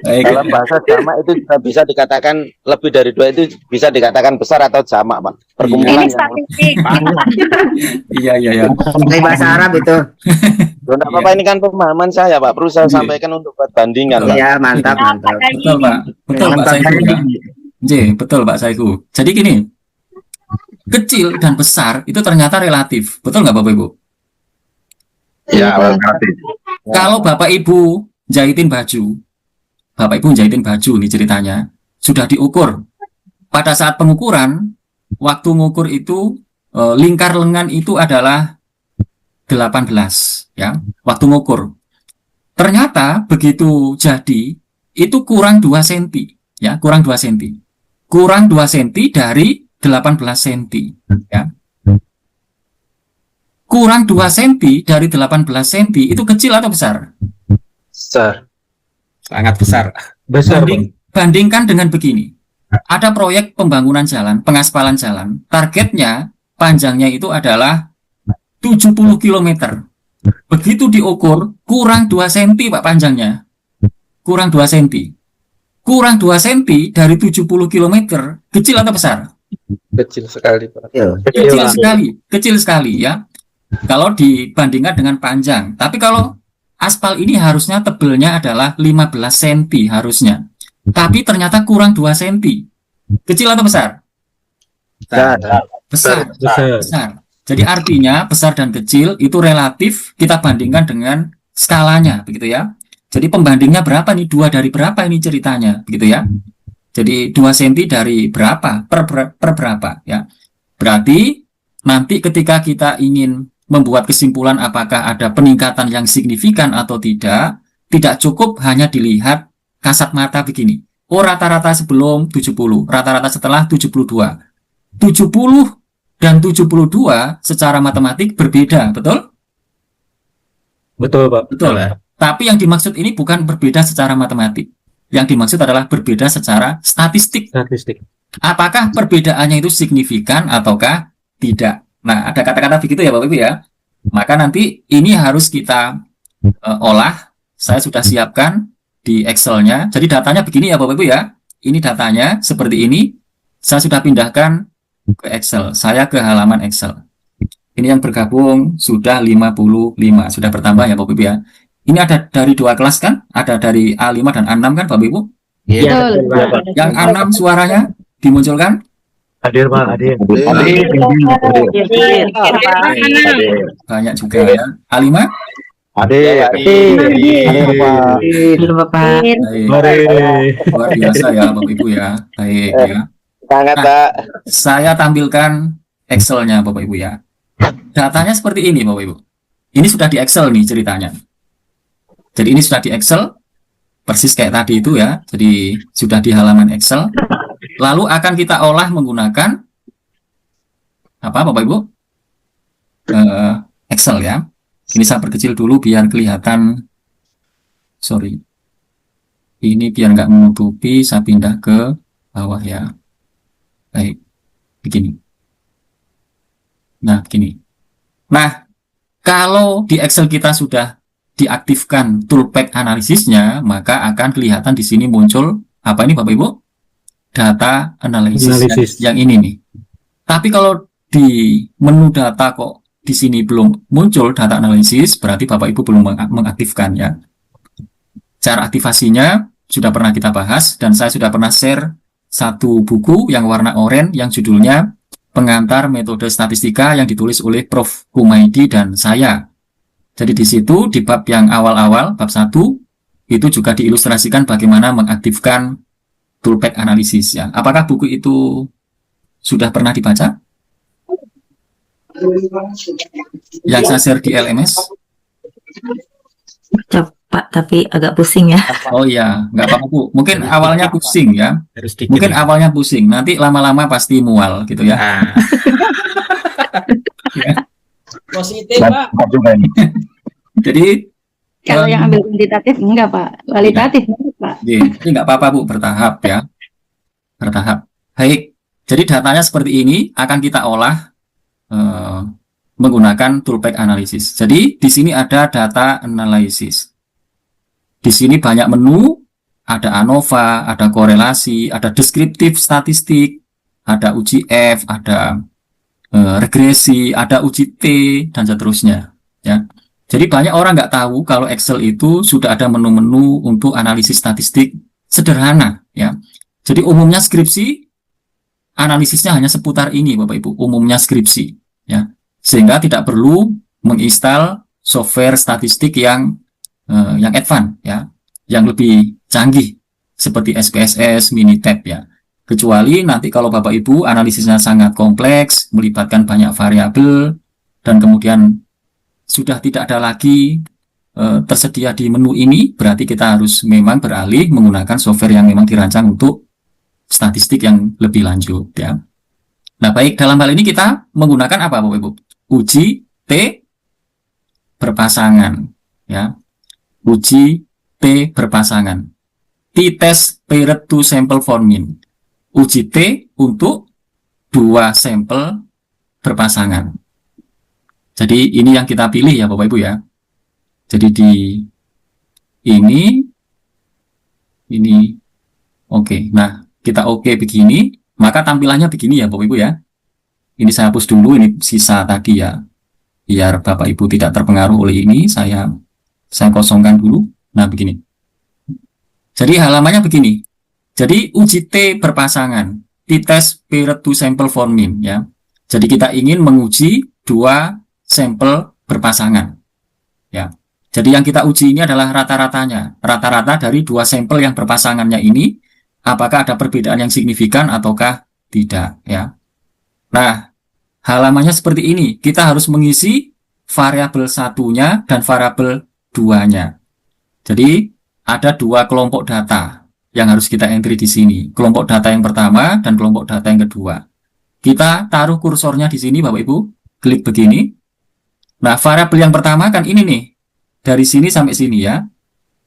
[SPEAKER 1] baik.
[SPEAKER 8] Dalam bahasa jamak itu juga bisa dikatakan lebih dari 2 itu bisa dikatakan besar atau jamak Pak. Perkumpulan
[SPEAKER 2] Ini
[SPEAKER 8] yang
[SPEAKER 2] statistik.
[SPEAKER 1] Iya, iya, iya.
[SPEAKER 3] Dari bahasa Arab itu.
[SPEAKER 8] Loh, enggak apa-apa, ini kan pemahaman saya Pak. Perlu saya
[SPEAKER 1] Iya.
[SPEAKER 8] sampaikan untuk buat bandingan Pak.
[SPEAKER 3] Iya, mantap, mantap.
[SPEAKER 1] Betul, Pak. Betul, Pak Saiku ya. J, betul, Pak Saiku. Jadi gini, kecil dan besar itu ternyata relatif. Betul nggak, Bapak Ibu?
[SPEAKER 8] Ya,
[SPEAKER 1] Kalau Bapak Ibu jahitin baju, Bapak Ibu jahitin baju nih ceritanya, sudah diukur. Pada saat pengukuran, waktu ngukur itu lingkar lengan itu adalah 18, ya, waktu ngukur. Ternyata begitu jadi, itu kurang 2 cm, ya, kurang 2 cm. Kurang 2 cm dari 18 cm, ya. Kurang 2 cm dari 18 cm itu kecil atau besar?
[SPEAKER 8] besar.
[SPEAKER 1] Sangat besar.
[SPEAKER 7] Besar.
[SPEAKER 1] Bandingkan dengan begini. Ada proyek pembangunan jalan, pengaspalan jalan. Targetnya, panjangnya itu adalah 70 km. Begitu diukur, kurang 2 cm Pak panjangnya. Kurang 2 cm. Kurang 2 cm dari 70 km, kecil atau besar?
[SPEAKER 8] Kecil sekali Pak.
[SPEAKER 1] Kecil sekali ya. Kalau dibandingkan dengan panjang. Tapi kalau aspal ini harusnya tebelnya adalah 15 cm harusnya. Tapi ternyata kurang 2 cm. Kecil atau besar? Besar. Jadi artinya besar dan kecil itu relatif kita bandingkan dengan skalanya, begitu ya. Jadi pembandingnya berapa nih? 2 dari berapa ini ceritanya, begitu ya. Jadi 2 cm dari berapa? Per berapa ya. Berarti nanti ketika kita ingin membuat kesimpulan apakah ada peningkatan yang signifikan atau tidak cukup hanya dilihat kasat mata begini. Oh, rata-rata sebelum 70, rata-rata setelah 72. 70 dan 72 secara matematik berbeda, betul?
[SPEAKER 7] Betul, Pak.
[SPEAKER 1] Betul. Tapi yang dimaksud ini bukan berbeda secara matematik. Yang dimaksud adalah berbeda secara statistik. Apakah perbedaannya itu signifikan ataukah tidak? Nah, ada kata-kata begitu ya Bapak Ibu ya. Maka nanti ini harus kita olah. Saya sudah siapkan di Excel-nya. Jadi datanya begini ya Bapak Ibu ya. Ini datanya seperti ini. Saya sudah pindahkan ke Excel. Saya ke halaman Excel. Ini yang bergabung sudah 55. Sudah bertambah ya Bapak Ibu ya. Ini ada dari 2 kelas kan? Ada dari A5 dan A6 kan Bapak Ibu?
[SPEAKER 2] Betul.
[SPEAKER 1] Yang A6 suaranya dimunculkan?
[SPEAKER 7] Hadir, Pak. Hadir.
[SPEAKER 1] Banyak juga ya. A5?
[SPEAKER 7] Hadir.
[SPEAKER 6] Belum, Bapak.
[SPEAKER 1] Baik. Luar biasa ya Bapak Ibu ya. Baik ya.
[SPEAKER 8] Sangat Pak.
[SPEAKER 1] Saya tampilkan Excel-nya Bapak Ibu ya. Datanya seperti ini Bapak Ibu. Ini sudah di Excel nih ceritanya. Jadi ini sudah di Excel. Persis kayak tadi itu ya. Jadi sudah di halaman Excel. Lalu akan kita olah menggunakan apa Bapak Ibu? Excel ya. Ini saya perkecil dulu biar kelihatan. Sorry. Ini biar nggak menutupi, saya pindah ke bawah ya. Baik, begini. Nah, begini. Nah, kalau di Excel kita sudah diaktifkan toolpath analisisnya, maka akan kelihatan di sini muncul apa ini Bapak Ibu? Data analisis. Yang ini nih. Tapi kalau di menu data kok di sini belum muncul data analisis, berarti Bapak Ibu belum mengaktifkan ya. Cara aktivasinya sudah pernah kita bahas dan saya sudah pernah share satu buku yang warna oranye yang judulnya Pengantar Metode Statistika yang ditulis oleh Prof. Humaydi dan saya. Jadi di situ di bab yang awal-awal, bab 1, itu juga diilustrasikan bagaimana mengaktifkan toolpath analisis ya. Apakah buku itu sudah pernah dibaca? Yang saya share di LMS?
[SPEAKER 6] Pak, tapi agak pusing ya.
[SPEAKER 1] Oh iya, nggak apa-apa Bu. Mungkin awalnya pusing ya.
[SPEAKER 4] Harus dikit
[SPEAKER 1] Mungkin
[SPEAKER 4] ya.
[SPEAKER 1] awalnya pusing, nanti lama-lama pasti mual gitu ya.
[SPEAKER 4] Nah,
[SPEAKER 5] Positif, Pak.
[SPEAKER 3] Mantap juga ini.
[SPEAKER 1] Jadi
[SPEAKER 2] Kalau yang ambil kuantitatif enggak Pak, kualitatif enggak, Pak.
[SPEAKER 1] Jadi nggak apa-apa Bu, bertahap ya. Bertahap. Baik, jadi datanya seperti ini akan kita olah menggunakan toolpath analisis. Jadi di sini ada data analysis. Di sini banyak menu, ada ANOVA, ada korelasi, ada deskriptif statistik, ada uji F, ada regresi, ada uji T, dan seterusnya. Ya. Jadi banyak orang nggak tahu kalau Excel itu sudah ada menu-menu untuk analisis statistik sederhana. Ya. Jadi umumnya skripsi, analisisnya hanya seputar ini Bapak Ibu, umumnya skripsi. Ya. Sehingga tidak perlu menginstal software statistik yang advance ya, yang lebih canggih seperti SPSS, Minitab ya. Kecuali nanti kalau Bapak Ibu analisisnya sangat kompleks, melibatkan banyak variabel dan kemudian sudah tidak ada lagi tersedia di menu ini, berarti kita harus memang beralih menggunakan software yang memang dirancang untuk statistik yang lebih lanjut ya. Nah, baik, dalam hal ini kita menggunakan apa Bapak Ibu? Uji T berpasangan ya. Uji T berpasangan. T-test paired to sample for mean. Uji T untuk 2 sampel berpasangan. Jadi ini yang kita pilih ya Bapak Ibu ya. Jadi di ini oke. Nah, kita oke begini, maka tampilannya begini ya Bapak Ibu ya. Ini saya hapus dulu, ini sisa tadi ya. Biar Bapak Ibu tidak terpengaruh oleh ini, saya kosongkan dulu. Nah, begini. Jadi halamannya begini. Jadi uji T berpasangan, T-test paired to sample for mean ya. Jadi kita ingin menguji 2 sampel berpasangan. Ya. Jadi yang kita uji ini adalah rata-ratanya. Rata-rata dari 2 sampel yang berpasangannya ini, apakah ada perbedaan yang signifikan ataukah tidak ya. Nah, halamannya seperti ini. Kita harus mengisi variabel 1-nya dan variabel 2-nya. Jadi ada 2 kelompok data yang harus kita entry di sini. Kelompok data yang pertama dan kelompok data yang kedua. Kita taruh kursornya di sini Bapak Ibu, klik begini. Nah, variabel yang pertama kan ini nih. Dari sini sampai sini ya.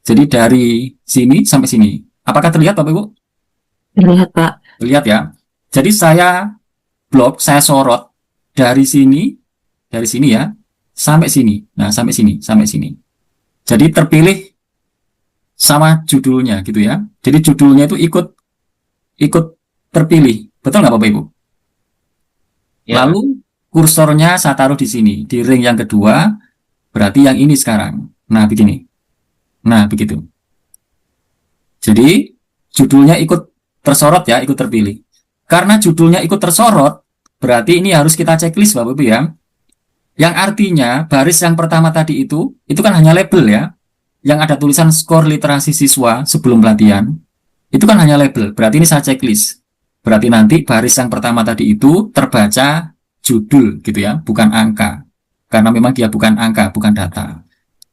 [SPEAKER 1] Jadi dari sini sampai sini. Apakah terlihat Bapak Ibu?
[SPEAKER 6] Terlihat Pak.
[SPEAKER 1] Terlihat ya. Jadi saya blok, saya sorot dari sini ya, sampai sini. Nah, sampai sini. Jadi terpilih sama judulnya gitu ya. Jadi judulnya itu ikut terpilih. Betul nggak Bapak Ibu?
[SPEAKER 4] ya.
[SPEAKER 1] Lalu kursornya saya taruh di sini, di ring yang kedua, berarti yang ini sekarang. Nah, begini. Nah, begitu. Jadi judulnya ikut tersorot ya, ikut terpilih. Karena judulnya ikut tersorot, berarti ini harus kita checklist Bapak Ibu ya. Yang artinya baris yang pertama tadi itu kan hanya label ya. Yang ada tulisan skor literasi siswa sebelum pelatihan, itu kan hanya label. Berarti ini saya checklist. Berarti nanti baris yang pertama tadi itu terbaca judul gitu ya, bukan angka. Karena memang dia bukan angka, bukan data.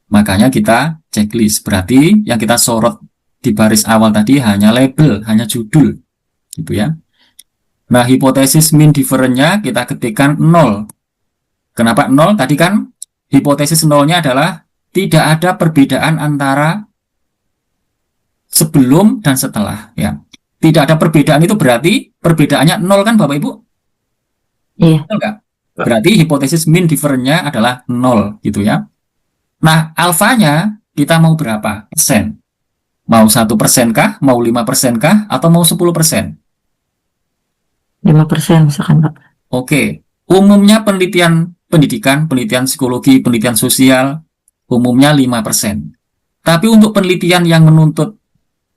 [SPEAKER 1] Makanya kita checklist. Berarti yang kita sorot di baris awal tadi hanya label, hanya judul gitu ya. Nah, hipotesis mean difference-nya kita ketikkan 0. Kenapa 0? Tadi kan hipotesis 0-nya adalah tidak ada perbedaan antara sebelum dan setelah, ya. Tidak ada perbedaan itu berarti perbedaannya 0 kan Bapak Ibu?
[SPEAKER 6] Iya.
[SPEAKER 1] Betul nggak? Berarti hipotesis mean difference-nya adalah 0 gitu ya. Nah, alfanya kita mau berapa persen? Mau 1% kah? Mau 5% kah? Atau mau 10%?
[SPEAKER 6] 5% misalkan, Pak.
[SPEAKER 1] Oke, umumnya penelitian pendidikan, penelitian psikologi, penelitian sosial, umumnya 5%. Tapi untuk penelitian yang menuntut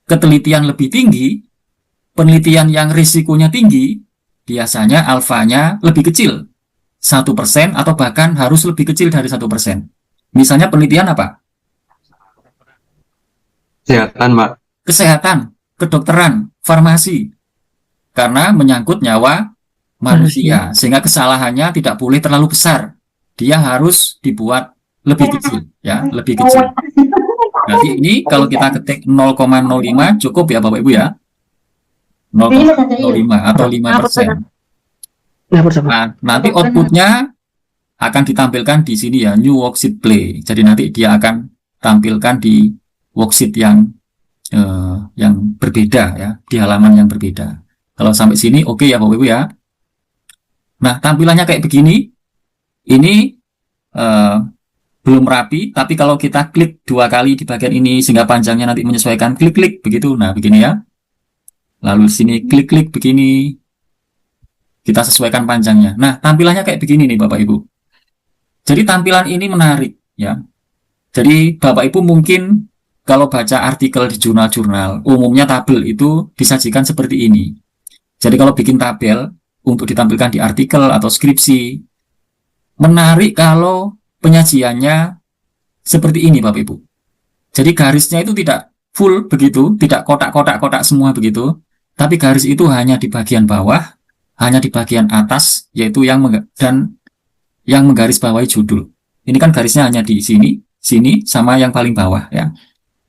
[SPEAKER 1] ketelitian lebih tinggi, penelitian yang risikonya tinggi, biasanya alfanya lebih kecil, 1% atau bahkan harus lebih kecil dari 1%. Misalnya penelitian apa?
[SPEAKER 7] Kesehatan, Pak.
[SPEAKER 1] Kesehatan, kedokteran, farmasi. Karena menyangkut nyawa manusia, sehingga kesalahannya tidak boleh terlalu besar. Dia harus dibuat lebih kecil, ya, lebih kecil. Berarti ini kalau kita ketik 0,05 cukup ya Bapak Ibu ya. 0,05 atau 5%. Nah, nanti outputnya akan ditampilkan di sini ya, new worksheet play. Jadi nanti dia akan tampilkan di worksheet yang berbeda ya, di halaman yang berbeda. Kalau sampai sini oke ya Bapak Ibu ya. Nah, tampilannya kayak begini. Ini belum rapi, tapi kalau kita klik 2 kali di bagian ini sehingga panjangnya nanti menyesuaikan, klik-klik begitu. Nah, begini ya. Lalu sini klik-klik begini. Kita sesuaikan panjangnya. Nah, tampilannya kayak begini nih Bapak Ibu. Jadi tampilan ini menarik ya. Jadi Bapak Ibu mungkin kalau baca artikel di jurnal-jurnal, umumnya tabel itu disajikan seperti ini. Jadi kalau bikin tabel untuk ditampilkan di artikel atau skripsi, menarik kalau penyajiannya seperti ini Bapak Ibu. Jadi garisnya itu tidak full begitu, tidak kotak-kotak-kotak semua begitu, tapi garis itu hanya di bagian bawah, hanya di bagian atas, yaitu yang menggarisbawahi judul. Ini kan garisnya hanya di sini, sama yang paling bawah ya.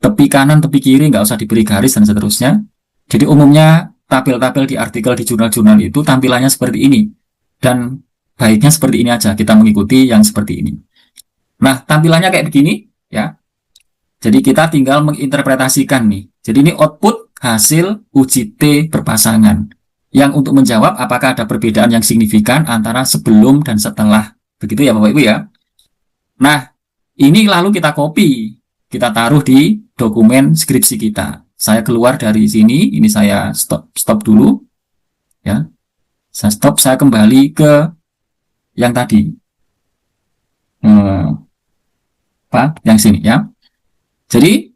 [SPEAKER 1] Tepi kanan, tepi kiri nggak usah diberi garis dan seterusnya. Jadi umumnya tabel-tabel di artikel di jurnal-jurnal itu tampilannya seperti ini. Dan baiknya seperti ini aja, kita mengikuti yang seperti ini. Nah, tampilannya kayak begini ya. Jadi kita tinggal menginterpretasikan nih. Jadi ini output hasil uji T berpasangan. Yang untuk menjawab apakah ada perbedaan yang signifikan antara sebelum dan setelah. Begitu ya Bapak Ibu ya. Nah, ini lalu kita copy. Kita taruh di dokumen skripsi kita. Saya keluar dari sini, ini saya stop dulu. Ya. Saya stop, saya kembali ke yang tadi. Yang sini ya. Jadi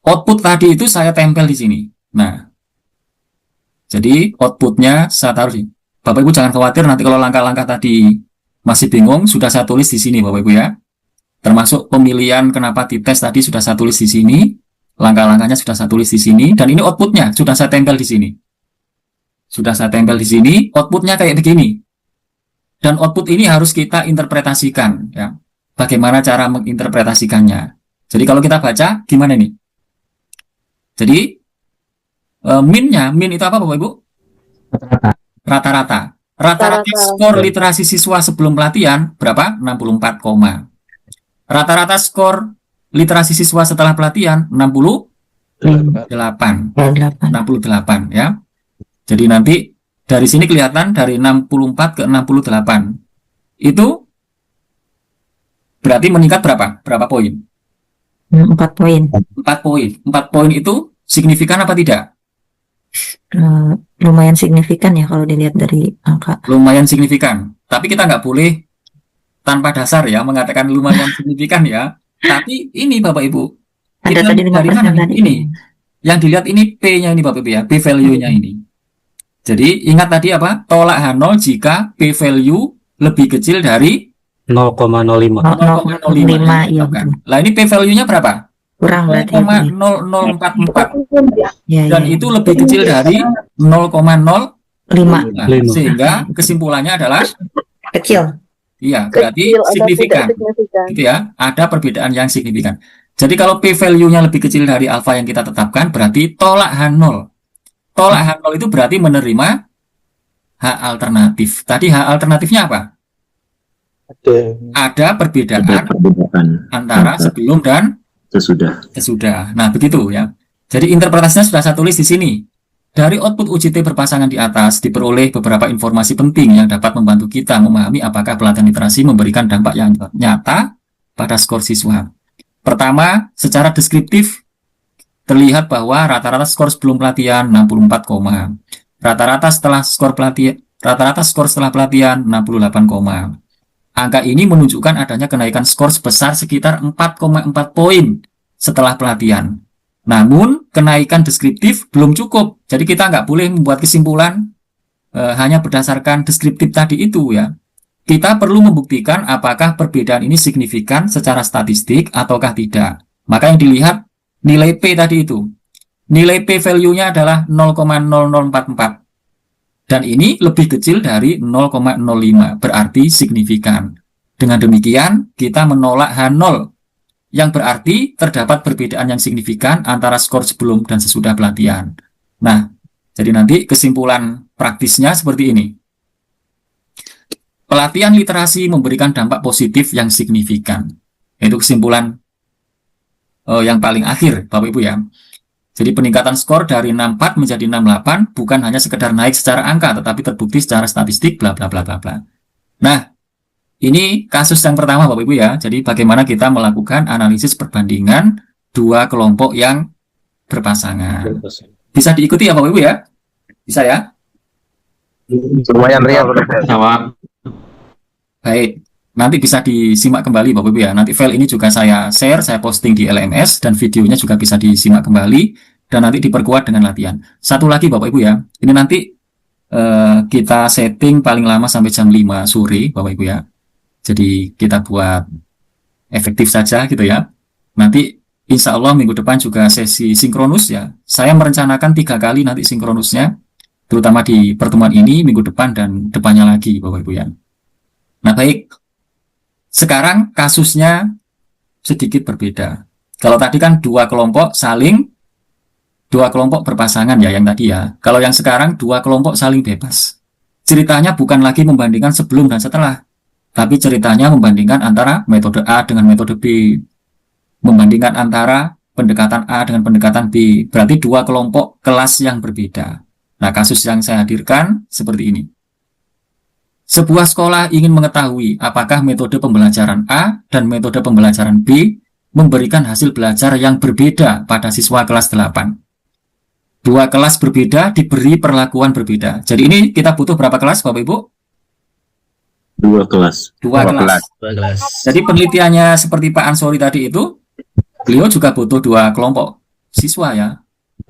[SPEAKER 1] output tadi itu saya tempel di sini. Nah, jadi outputnya saya taruh di. Bapak Ibu jangan khawatir nanti kalau langkah-langkah tadi masih bingung, sudah saya tulis di sini Bapak Ibu ya. Termasuk pemilihan kenapa dites tadi sudah saya tulis di sini, langkah-langkahnya sudah saya tulis di sini, dan ini outputnya sudah saya tempel di sini. Sudah saya tempel di sini, outputnya kayak begini. Dan output ini harus kita interpretasikan ya. Bagaimana cara menginterpretasikannya? Jadi kalau kita baca gimana nih? Jadi min itu apa Bapak Ibu? Rata-rata. Rata-rata skor literasi siswa sebelum pelatihan berapa? 64, rata-rata skor literasi siswa setelah pelatihan 68 ya. Jadi nanti dari sini kelihatan dari 64 ke 68 itu berarti meningkat berapa poin?
[SPEAKER 6] 4 poin.
[SPEAKER 1] 4 poin itu signifikan apa tidak?
[SPEAKER 6] Lumayan signifikan ya kalau dilihat dari angka.
[SPEAKER 1] Lumayan signifikan. Tapi kita nggak boleh tanpa dasar ya mengatakan lumayan signifikan ya. Tapi ini Bapak Ibu,
[SPEAKER 6] Ada tadi 5% tadi.
[SPEAKER 1] ini yang dilihat ini P-nya ini Bapak Ibu ya, P value-nya ini. Jadi ingat tadi apa? Tolak H0 jika P value lebih kecil dari
[SPEAKER 7] 0,05.
[SPEAKER 6] 0,05 ya.
[SPEAKER 1] Lah ini P value-nya berapa?
[SPEAKER 6] Kurang berarti.
[SPEAKER 1] 0,0044.
[SPEAKER 6] Ya,
[SPEAKER 1] Dan itu lebih kecil dari 0,05.
[SPEAKER 6] 5
[SPEAKER 1] Sehingga kesimpulannya adalah
[SPEAKER 6] kecil.
[SPEAKER 1] iya, berarti signifikan. Gitu ya, ada perbedaan yang signifikan. Jadi kalau P value-nya lebih kecil dari alfa yang kita tetapkan, berarti tolak H0. Tolak H0 itu berarti menerima H alternatif. Tadi H alternatifnya apa? Ada perbedaan antara sebelum dan sesudah. Nah, begitu ya. Jadi interpretasinya sudah saya tulis di sini. Dari output UJT berpasangan di atas diperoleh beberapa informasi penting yang dapat membantu kita memahami apakah pelatihan literasi memberikan dampak yang nyata pada skor siswa. Pertama, secara deskriptif terlihat bahwa rata-rata skor sebelum pelatihan 64, rata-rata skor setelah pelatihan 68, Angka ini menunjukkan adanya kenaikan skor sebesar sekitar 4,4 poin setelah pelatihan. Namun, kenaikan deskriptif belum cukup. Jadi kita nggak boleh membuat kesimpulan hanya berdasarkan deskriptif tadi itu ya. Kita perlu membuktikan apakah perbedaan ini signifikan secara statistik ataukah tidak. Maka yang dilihat nilai P tadi itu. Nilai P value-nya adalah 0,0044. Dan ini lebih kecil dari 0,05, berarti signifikan. Dengan demikian, kita menolak H0, yang berarti terdapat perbedaan yang signifikan antara skor sebelum dan sesudah pelatihan. Nah, jadi nanti kesimpulan praktisnya seperti ini. Pelatihan literasi memberikan dampak positif yang signifikan. Itu kesimpulan yang paling akhir, Bapak Ibu ya. Jadi peningkatan skor dari 64 menjadi 68 bukan hanya sekedar naik secara angka, tetapi terbukti secara statistik, bla bla bla bla bla. Nah, ini kasus yang pertama Bapak Ibu ya. Jadi bagaimana kita melakukan analisis perbandingan dua kelompok yang berpasangan. Bisa diikuti ya Bapak Ibu ya? Bisa ya?
[SPEAKER 8] Lumayan Ria.
[SPEAKER 7] Sama.
[SPEAKER 1] Baik. Nanti bisa disimak kembali Bapak Ibu ya. Nanti file ini juga saya share, saya posting di LMS, dan videonya juga bisa disimak kembali, dan nanti diperkuat dengan latihan. Satu lagi Bapak Ibu ya. Ini nanti kita setting paling lama sampai jam 5 sore Bapak Ibu ya. Jadi kita buat efektif saja gitu ya. Nanti insya Allah minggu depan juga sesi sinkronus ya. Saya merencanakan 3 kali nanti sinkronusnya, terutama di pertemuan ini, minggu depan, dan depannya lagi Bapak Ibu ya. Nah baik, sekarang kasusnya sedikit berbeda. Kalau tadi kan dua kelompok berpasangan ya yang tadi ya. Kalau yang sekarang dua kelompok saling bebas. Ceritanya bukan lagi membandingkan sebelum dan setelah, tapi ceritanya membandingkan antara metode A dengan metode B. Membandingkan antara pendekatan A dengan pendekatan B. Berarti dua kelompok kelas yang berbeda. Nah, kasus yang saya hadirkan seperti ini. Sebuah sekolah ingin mengetahui apakah metode pembelajaran A dan metode pembelajaran B memberikan hasil belajar yang berbeda pada siswa kelas 8. Dua kelas berbeda diberi perlakuan berbeda. Jadi ini kita butuh berapa kelas Bapak Ibu?
[SPEAKER 9] Dua kelas.
[SPEAKER 1] Dua kelas. Jadi penelitiannya seperti Pak Ansori tadi itu, beliau juga butuh dua kelompok siswa ya,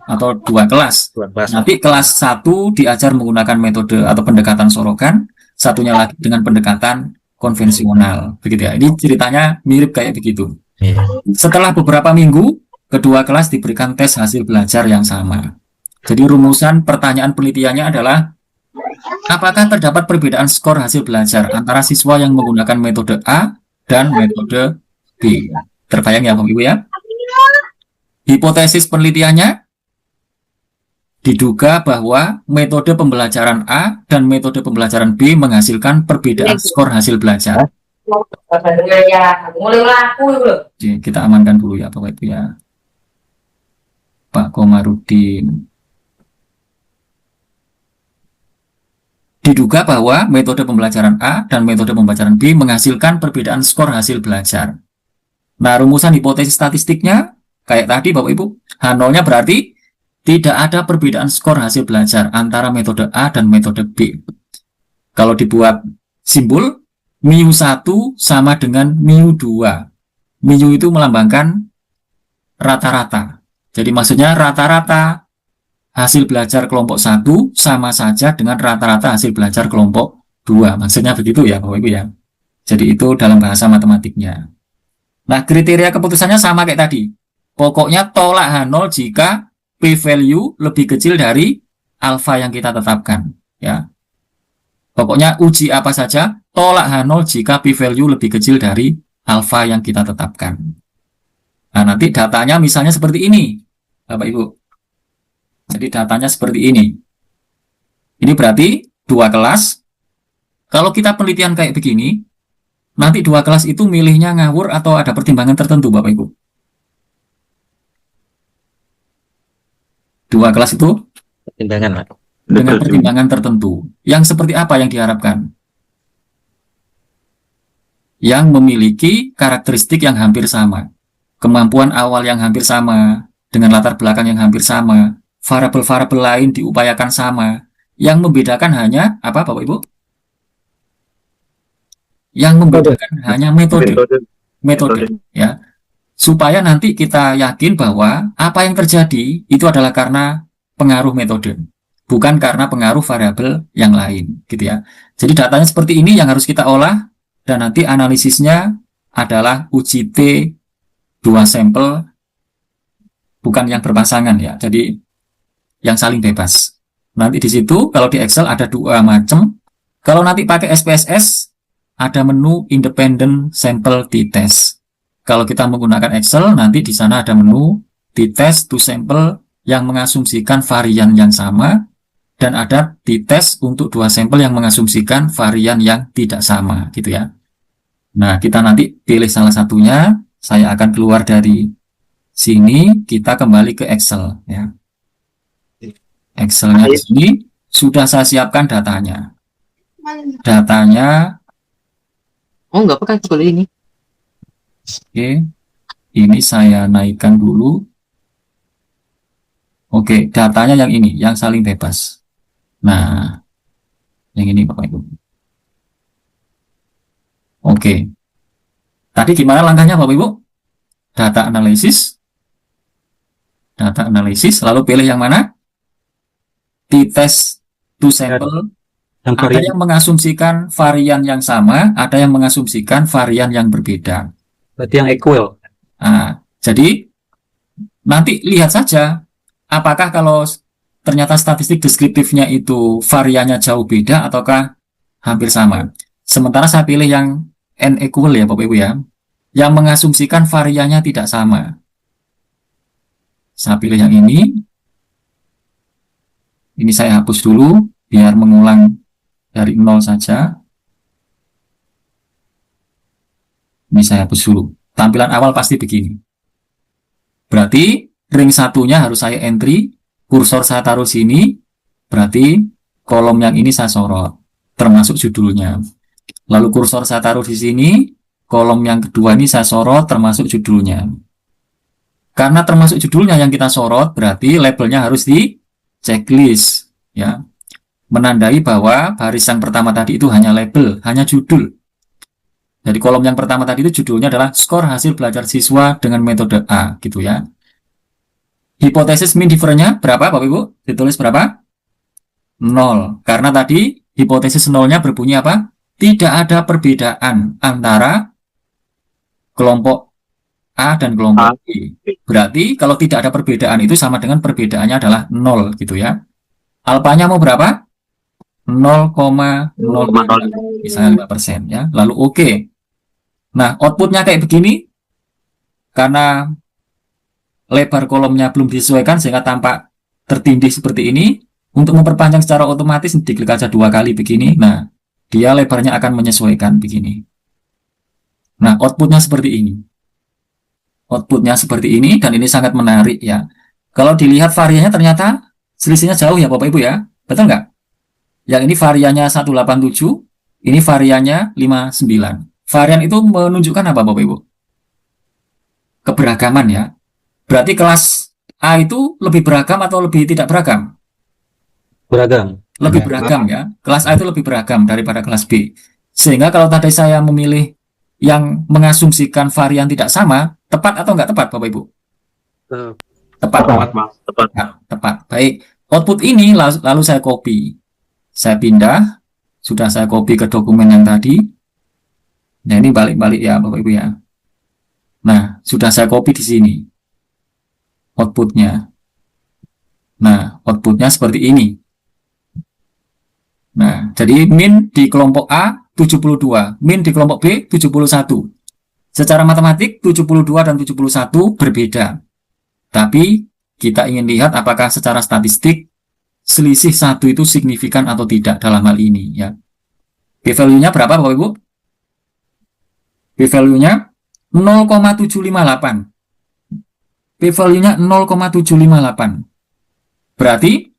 [SPEAKER 1] atau dua kelas. Nanti kelas 1 diajar menggunakan metode atau pendekatan sorokan, satunya lagi dengan pendekatan konvensional. Begitu ya. Ini ceritanya mirip kayak begitu. Setelah beberapa minggu, kedua kelas diberikan tes hasil belajar yang sama. Jadi rumusan pertanyaan penelitiannya adalah, apakah terdapat perbedaan skor hasil belajar antara siswa yang menggunakan metode A dan metode B? Terbayang ya Bapak Ibu ya? Hipotesis penelitiannya, diduga bahwa metode pembelajaran A dan metode pembelajaran B menghasilkan perbedaan skor hasil belajar. Oke, kita amankan dulu ya Bapak Ibu ya. Pak Komarudin. Diduga bahwa metode pembelajaran A dan metode pembelajaran B menghasilkan perbedaan skor hasil belajar. Nah, rumusan hipotesis statistiknya, kayak tadi Bapak Ibu, H0-nya berarti tidak ada perbedaan skor hasil belajar antara metode A dan metode B. Kalau dibuat simbol, μ1 sama dengan μ2. μ itu melambangkan rata-rata. Jadi maksudnya rata-rata hasil belajar kelompok 1 sama saja dengan rata-rata hasil belajar kelompok 2. Maksudnya begitu ya Bapak Ibu ya. Jadi itu dalam bahasa matematiknya. Nah, kriteria keputusannya sama kayak tadi. Pokoknya tolak H0 jika p-value lebih kecil dari alfa yang kita tetapkan. Ya. Pokoknya uji apa saja, tolak H0 jika p-value lebih kecil dari alfa yang kita tetapkan. Nah, nanti datanya misalnya seperti ini, Bapak Ibu. Jadi datanya seperti ini. Ini berarti 2 kelas. Kalau kita penelitian kayak begini, nanti 2 kelas itu milihnya ngawur atau ada pertimbangan tertentu, Bapak Ibu? 2 kelas itu
[SPEAKER 4] Pertimbangan, Pak.
[SPEAKER 1] dengan pertimbangan tertentu. Yang seperti apa yang diharapkan? Yang memiliki karakteristik yang hampir sama. Kemampuan awal yang hampir sama, dengan latar belakang yang hampir sama, variabel-variabel lain diupayakan sama. Yang membedakan hanya apa, Bapak Ibu? Yang membedakan hanya metode, ya. Supaya nanti kita yakin bahwa apa yang terjadi itu adalah karena pengaruh metode, bukan karena pengaruh variabel yang lain, gitu ya. Jadi datanya seperti ini yang harus kita olah, dan nanti analisisnya adalah uji T 2 sampel, bukan yang berpasangan ya. Jadi yang saling bebas. Nanti di situ kalau di Excel ada 2 macam. Kalau nanti pakai SPSS ada menu Independent Sample T-Test. Kalau kita menggunakan Excel, nanti di sana ada menu T-Test to Sample yang mengasumsikan varian yang sama, dan ada T-Test untuk 2 sampel yang mengasumsikan varian yang tidak sama, gitu ya. Nah, kita nanti pilih salah satunya. Saya akan keluar dari sini, kita kembali ke Excel, ya. Excelnya di sini sudah saya siapkan datanya. Datanya,
[SPEAKER 7] Oh, nggak pakai seperti ini.
[SPEAKER 1] oke, ini saya naikkan dulu. Oke, datanya yang ini, yang saling bebas. Nah, yang ini Bapak Ibu. Oke. Tadi gimana langkahnya Bapak Ibu? Data analisis. Data analisis, lalu pilih yang mana? T-test to sample.
[SPEAKER 7] Yang
[SPEAKER 1] Ada yang mengasumsikan varian yang sama, ada yang mengasumsikan varian yang berbeda.
[SPEAKER 7] berarti yang equal.
[SPEAKER 1] Nah, jadi nanti lihat saja apakah kalau ternyata statistik deskriptifnya itu variannya jauh beda ataukah hampir sama. Sementara saya pilih yang N equal ya Bapak Ibu ya, yang mengasumsikan variannya tidak sama. Saya pilih yang ini. Ini saya hapus dulu biar mengulang dari 0 saja. Ini saya hapus dulu. Tampilan awal pasti begini. Berarti ring satunya harus saya entry, kursor saya taruh sini, berarti kolom yang ini saya sorot, termasuk judulnya. Lalu kursor saya taruh di sini, kolom yang kedua ini saya sorot, termasuk judulnya. Karena termasuk judulnya yang kita sorot, berarti labelnya harus di checklist, ya. Menandai bahwa baris yang pertama tadi itu hanya label, hanya judul. Jadi kolom yang pertama tadi itu judulnya adalah skor hasil belajar siswa dengan metode A, gitu ya. Hipotesis mean difference-nya berapa Bapak Ibu? Ditulis berapa? 0. Karena tadi hipotesis 0-nya berbunyi apa? Tidak ada perbedaan antara kelompok A dan kelompok B. Berarti kalau tidak ada perbedaan itu sama dengan perbedaannya adalah 0, gitu ya. Alpanya mau berapa? 0,0, misalnya 5%, ya. Lalu oke. Nah, outputnya kayak begini. Karena lebar kolomnya belum disesuaikan sehingga tampak tertindih seperti ini. Untuk memperpanjang secara otomatis diklik aja 2 kali begini. Nah, dia lebarnya akan menyesuaikan begini. Nah, outputnya seperti ini. Outputnya seperti ini, dan ini sangat menarik ya. Kalau dilihat variannya ternyata selisihnya jauh ya Bapak Ibu ya. Betul nggak? Yang ini variannya 187, ini variannya 59. Varian itu menunjukkan apa Bapak Ibu? Keberagaman ya. Berarti kelas A itu lebih beragam atau lebih tidak beragam?
[SPEAKER 7] Beragam.
[SPEAKER 1] Lebih beragam ya. Kelas A itu lebih beragam daripada kelas B. Sehingga kalau tadi saya memilih yang mengasumsikan varian tidak sama, tepat atau nggak tepat Bapak Ibu? Tepat. Tepat. Baik. Output ini lalu saya copy. Saya pindah. Sudah saya copy ke dokumen yang tadi. Nah, ini balik-balik ya Bapak Ibu ya. Nah, sudah saya copy di sini. Outputnya. Nah, outputnya seperti ini. Nah, jadi min di kelompok A 72, min di kelompok B 71. Secara matematik 72 dan 71 berbeda. Tapi kita ingin lihat apakah secara statistik selisih 1 itu signifikan atau tidak dalam hal ini ya. P-value-nya berapa Bapak Ibu? P-value-nya 0,758. P-value-nya 0,758. Berarti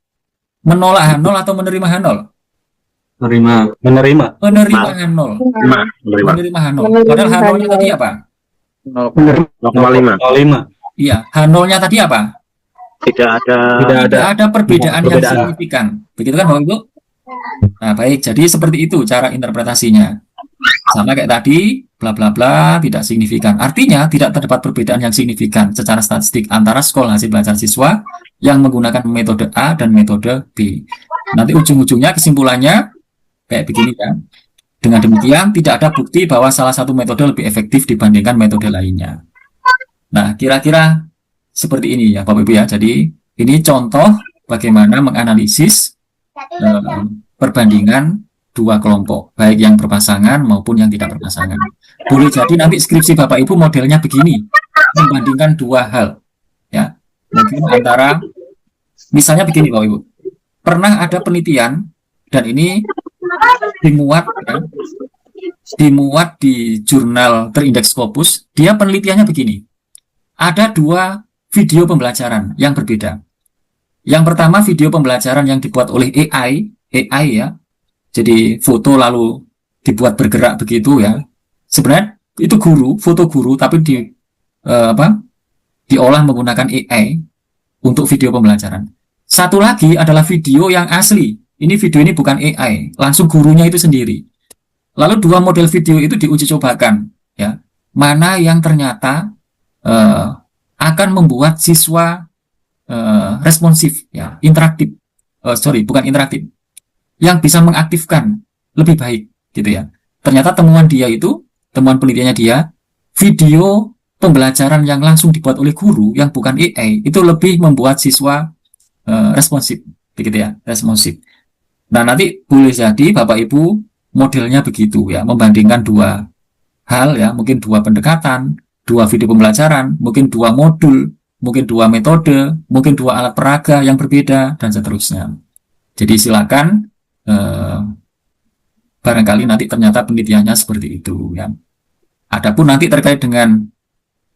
[SPEAKER 1] menolak H0 atau menerima H0?
[SPEAKER 7] Menerima.
[SPEAKER 1] Menerima H0. Menerima H0. Padahal H0-nya tadi apa?
[SPEAKER 9] 0,5.
[SPEAKER 1] Iya, H0-nya tadi apa?
[SPEAKER 9] Tidak ada.
[SPEAKER 1] Tidak ada perbedaan yang signifikan. Begitu kan Bapak Ibu? Nah, baik. Jadi seperti itu cara interpretasinya. Sama kayak tadi, bla bla bla, tidak signifikan. Artinya tidak terdapat perbedaan yang signifikan secara statistik antara sekolah hasil belajar siswa yang menggunakan metode A dan metode B. Nanti ujung-ujungnya kesimpulannya kayak begini kan. Dengan demikian tidak ada bukti bahwa salah satu metode lebih efektif dibandingkan metode lainnya. Nah, kira-kira seperti ini ya Bapak Ibu ya. Jadi ini contoh bagaimana menganalisis perbandingan dua kelompok, baik yang berpasangan maupun yang tidak berpasangan. Boleh jadi nanti skripsi Bapak Ibu modelnya begini, membandingkan dua hal. Ya, mungkin antara, misalnya begini Bapak Ibu, pernah ada penelitian dan ini dimuat ya, dimuat di jurnal terindeks Scopus. Dia penelitiannya begini, ada dua video pembelajaran yang berbeda. Yang pertama video pembelajaran yang dibuat oleh AI ya. Jadi foto lalu dibuat bergerak begitu ya. Sebenarnya itu foto guru tapi diolah menggunakan AI untuk video pembelajaran. Satu lagi adalah video yang asli. Video ini bukan AI, langsung gurunya itu sendiri. Lalu dua model video itu diuji cobakan ya. Mana yang ternyata akan membuat siswa responsif ya, interaktif. Bukan interaktif. Yang bisa mengaktifkan lebih baik gitu ya. Ternyata temuan penelitiannya dia, video pembelajaran yang langsung dibuat oleh guru yang bukan AI itu lebih membuat siswa responsif begitu ya, responsif. Nah, nanti boleh jadi Bapak Ibu modelnya begitu ya, membandingkan dua hal ya, mungkin dua pendekatan, dua video pembelajaran, mungkin dua modul, mungkin dua metode, mungkin dua alat peraga yang berbeda dan seterusnya. Jadi silakan barangkali nanti ternyata penelitiannya seperti itu ya. Adapun nanti terkait dengan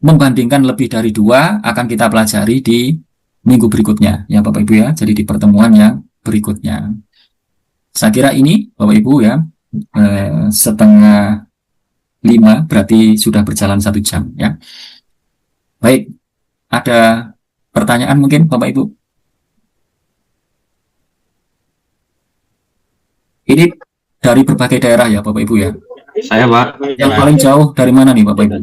[SPEAKER 1] membandingkan lebih dari dua akan kita pelajari di minggu berikutnya ya Bapak Ibu ya. Jadi di pertemuan yang berikutnya. Saya kira ini Bapak Ibu ya 4:30 berarti sudah berjalan 1 jam ya. Baik, ada pertanyaan mungkin Bapak Ibu? Ini dari berbagai daerah ya Bapak Ibu ya.
[SPEAKER 7] Saya Pak.
[SPEAKER 1] Yang paling jauh dari mana nih Bapak Ibu?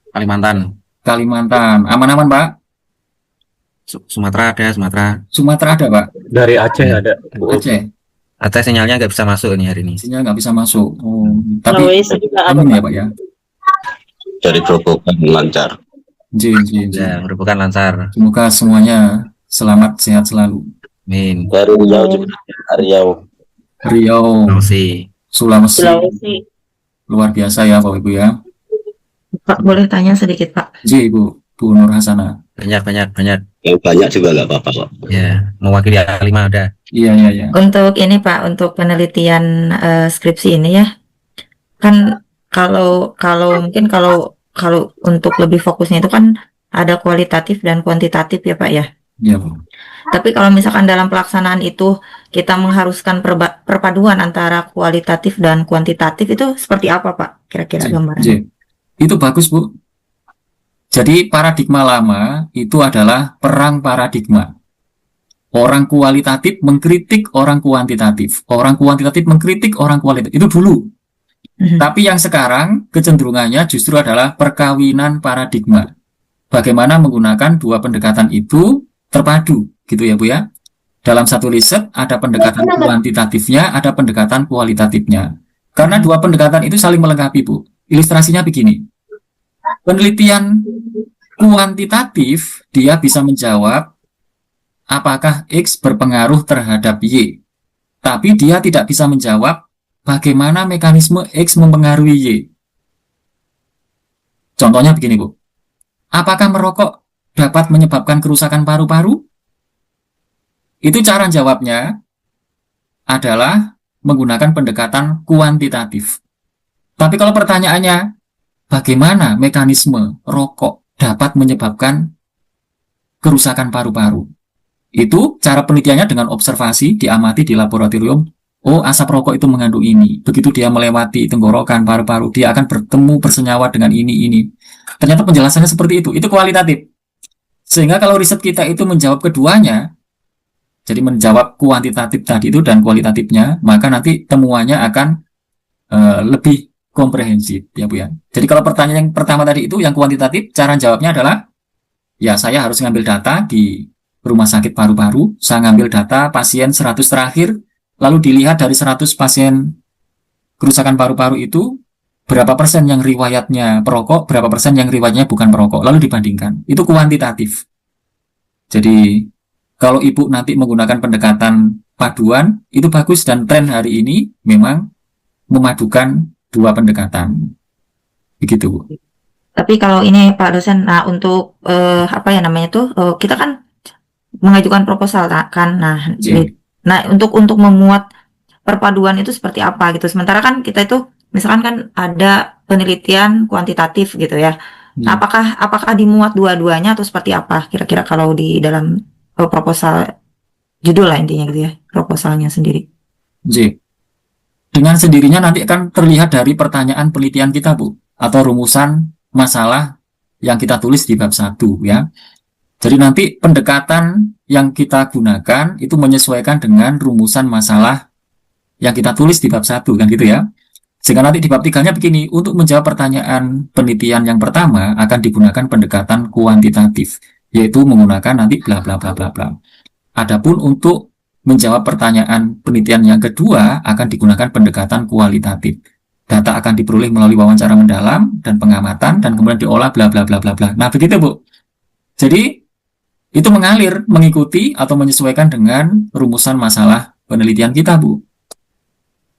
[SPEAKER 4] Kalimantan.
[SPEAKER 1] Kalimantan. Aman-aman Pak?
[SPEAKER 4] Sumatera ada,
[SPEAKER 1] Sumatera ada Pak?
[SPEAKER 7] Dari Aceh ada.
[SPEAKER 1] Aceh.
[SPEAKER 4] Aceh sinyalnya nggak bisa masuk ini hari ini.
[SPEAKER 1] Sinyal nggak bisa masuk. Tapi aman ya Pak ya?
[SPEAKER 9] Dari Grobogan lancar.
[SPEAKER 4] Ya, merupakan lancar.
[SPEAKER 1] Semoga semuanya selamat, sehat selalu.
[SPEAKER 4] Amin.
[SPEAKER 8] Dari
[SPEAKER 1] Riau,
[SPEAKER 6] Sulawesi.
[SPEAKER 1] luar biasa ya Bapak Ibu ya.
[SPEAKER 6] Pak, boleh tanya sedikit Pak?
[SPEAKER 1] Bu Nur Hasana.
[SPEAKER 4] Banyak.
[SPEAKER 9] Yang banyak juga nggak apa-apa Pak.
[SPEAKER 4] Ya, mewakili A5 ada.
[SPEAKER 1] Iya.
[SPEAKER 6] Untuk ini Pak, untuk penelitian skripsi ini ya, kan kalau mungkin kalau untuk lebih fokusnya itu kan ada kualitatif dan kuantitatif ya Pak ya.
[SPEAKER 1] Iya Bu.
[SPEAKER 6] Tapi kalau misalkan dalam pelaksanaan itu kita mengharuskan perpaduan antara kualitatif dan kuantitatif itu seperti apa Pak? Kira-kira gambarannya?
[SPEAKER 1] Itu bagus Bu. Jadi paradigma lama itu adalah perang paradigma. Orang kualitatif mengkritik orang kuantitatif. Orang kuantitatif mengkritik orang kualitatif. Itu dulu. Tapi yang sekarang kecenderungannya justru adalah perkawinan paradigma. Bagaimana menggunakan dua pendekatan itu terpadu, gitu ya Bu ya. Dalam satu riset ada pendekatan kuantitatifnya, ada pendekatan kualitatifnya. Karena dua pendekatan itu saling melengkapi Bu. Ilustrasinya begini. Penelitian kuantitatif dia bisa menjawab apakah X berpengaruh terhadap Y. Tapi dia tidak bisa menjawab bagaimana mekanisme X mempengaruhi Y. Contohnya begini Bu. Apakah merokok dapat menyebabkan kerusakan paru-paru? Itu cara jawabnya adalah menggunakan pendekatan kuantitatif. Tapi kalau pertanyaannya, bagaimana mekanisme rokok dapat menyebabkan kerusakan paru-paru? Itu cara penelitiannya dengan observasi, diamati di laboratorium. Oh, asap rokok itu mengandung ini. Begitu dia melewati tenggorokan, paru-paru, dia akan bertemu bersenyawa dengan ini. Ternyata penjelasannya seperti itu. Itu kualitatif. Sehingga kalau riset kita itu menjawab keduanya, jadi menjawab kuantitatif tadi itu dan kualitatifnya, maka nanti temuannya akan lebih komprehensif, ya Bu ya. Jadi kalau pertanyaan yang pertama tadi itu yang kuantitatif, cara jawabnya adalah ya saya harus ngambil data di rumah sakit paru-paru, saya ngambil data pasien 100 terakhir, lalu dilihat dari 100 pasien kerusakan paru-paru itu berapa persen yang riwayatnya perokok, berapa persen yang riwayatnya bukan perokok, lalu dibandingkan. Itu kuantitatif. Jadi kalau Ibu nanti menggunakan pendekatan paduan, itu bagus dan tren hari ini memang memadukan dua pendekatan. Begitu, Bu.
[SPEAKER 6] Tapi kalau ini Pak dosen, nah untuk apa ya namanya tuh, kita kan mengajukan proposal kan, nah untuk memuat perpaduan itu seperti apa gitu. Sementara kan kita itu misalkan kan ada penelitian kuantitatif gitu ya. Nah, apakah dimuat dua-duanya atau seperti apa kira-kira kalau di dalam proposal judul lah intinya gitu ya, proposalnya sendiri.
[SPEAKER 1] Dengan sendirinya nanti akan terlihat dari pertanyaan penelitian kita, Bu, atau rumusan masalah yang kita tulis di bab 1 ya. Jadi nanti pendekatan yang kita gunakan itu menyesuaikan dengan rumusan masalah yang kita tulis di bab 1 kan gitu ya. Sehingga nanti di bab 3-nya begini, untuk menjawab pertanyaan penelitian yang pertama akan digunakan pendekatan kuantitatif, yaitu menggunakan nanti bla bla bla bla bla. Adapun untuk menjawab pertanyaan penelitian yang kedua akan digunakan pendekatan kualitatif. Data akan diperoleh melalui wawancara mendalam dan pengamatan dan kemudian diolah bla bla bla bla bla. Nah, begitu, Bu. Jadi itu mengalir, mengikuti atau menyesuaikan dengan rumusan masalah penelitian kita, Bu.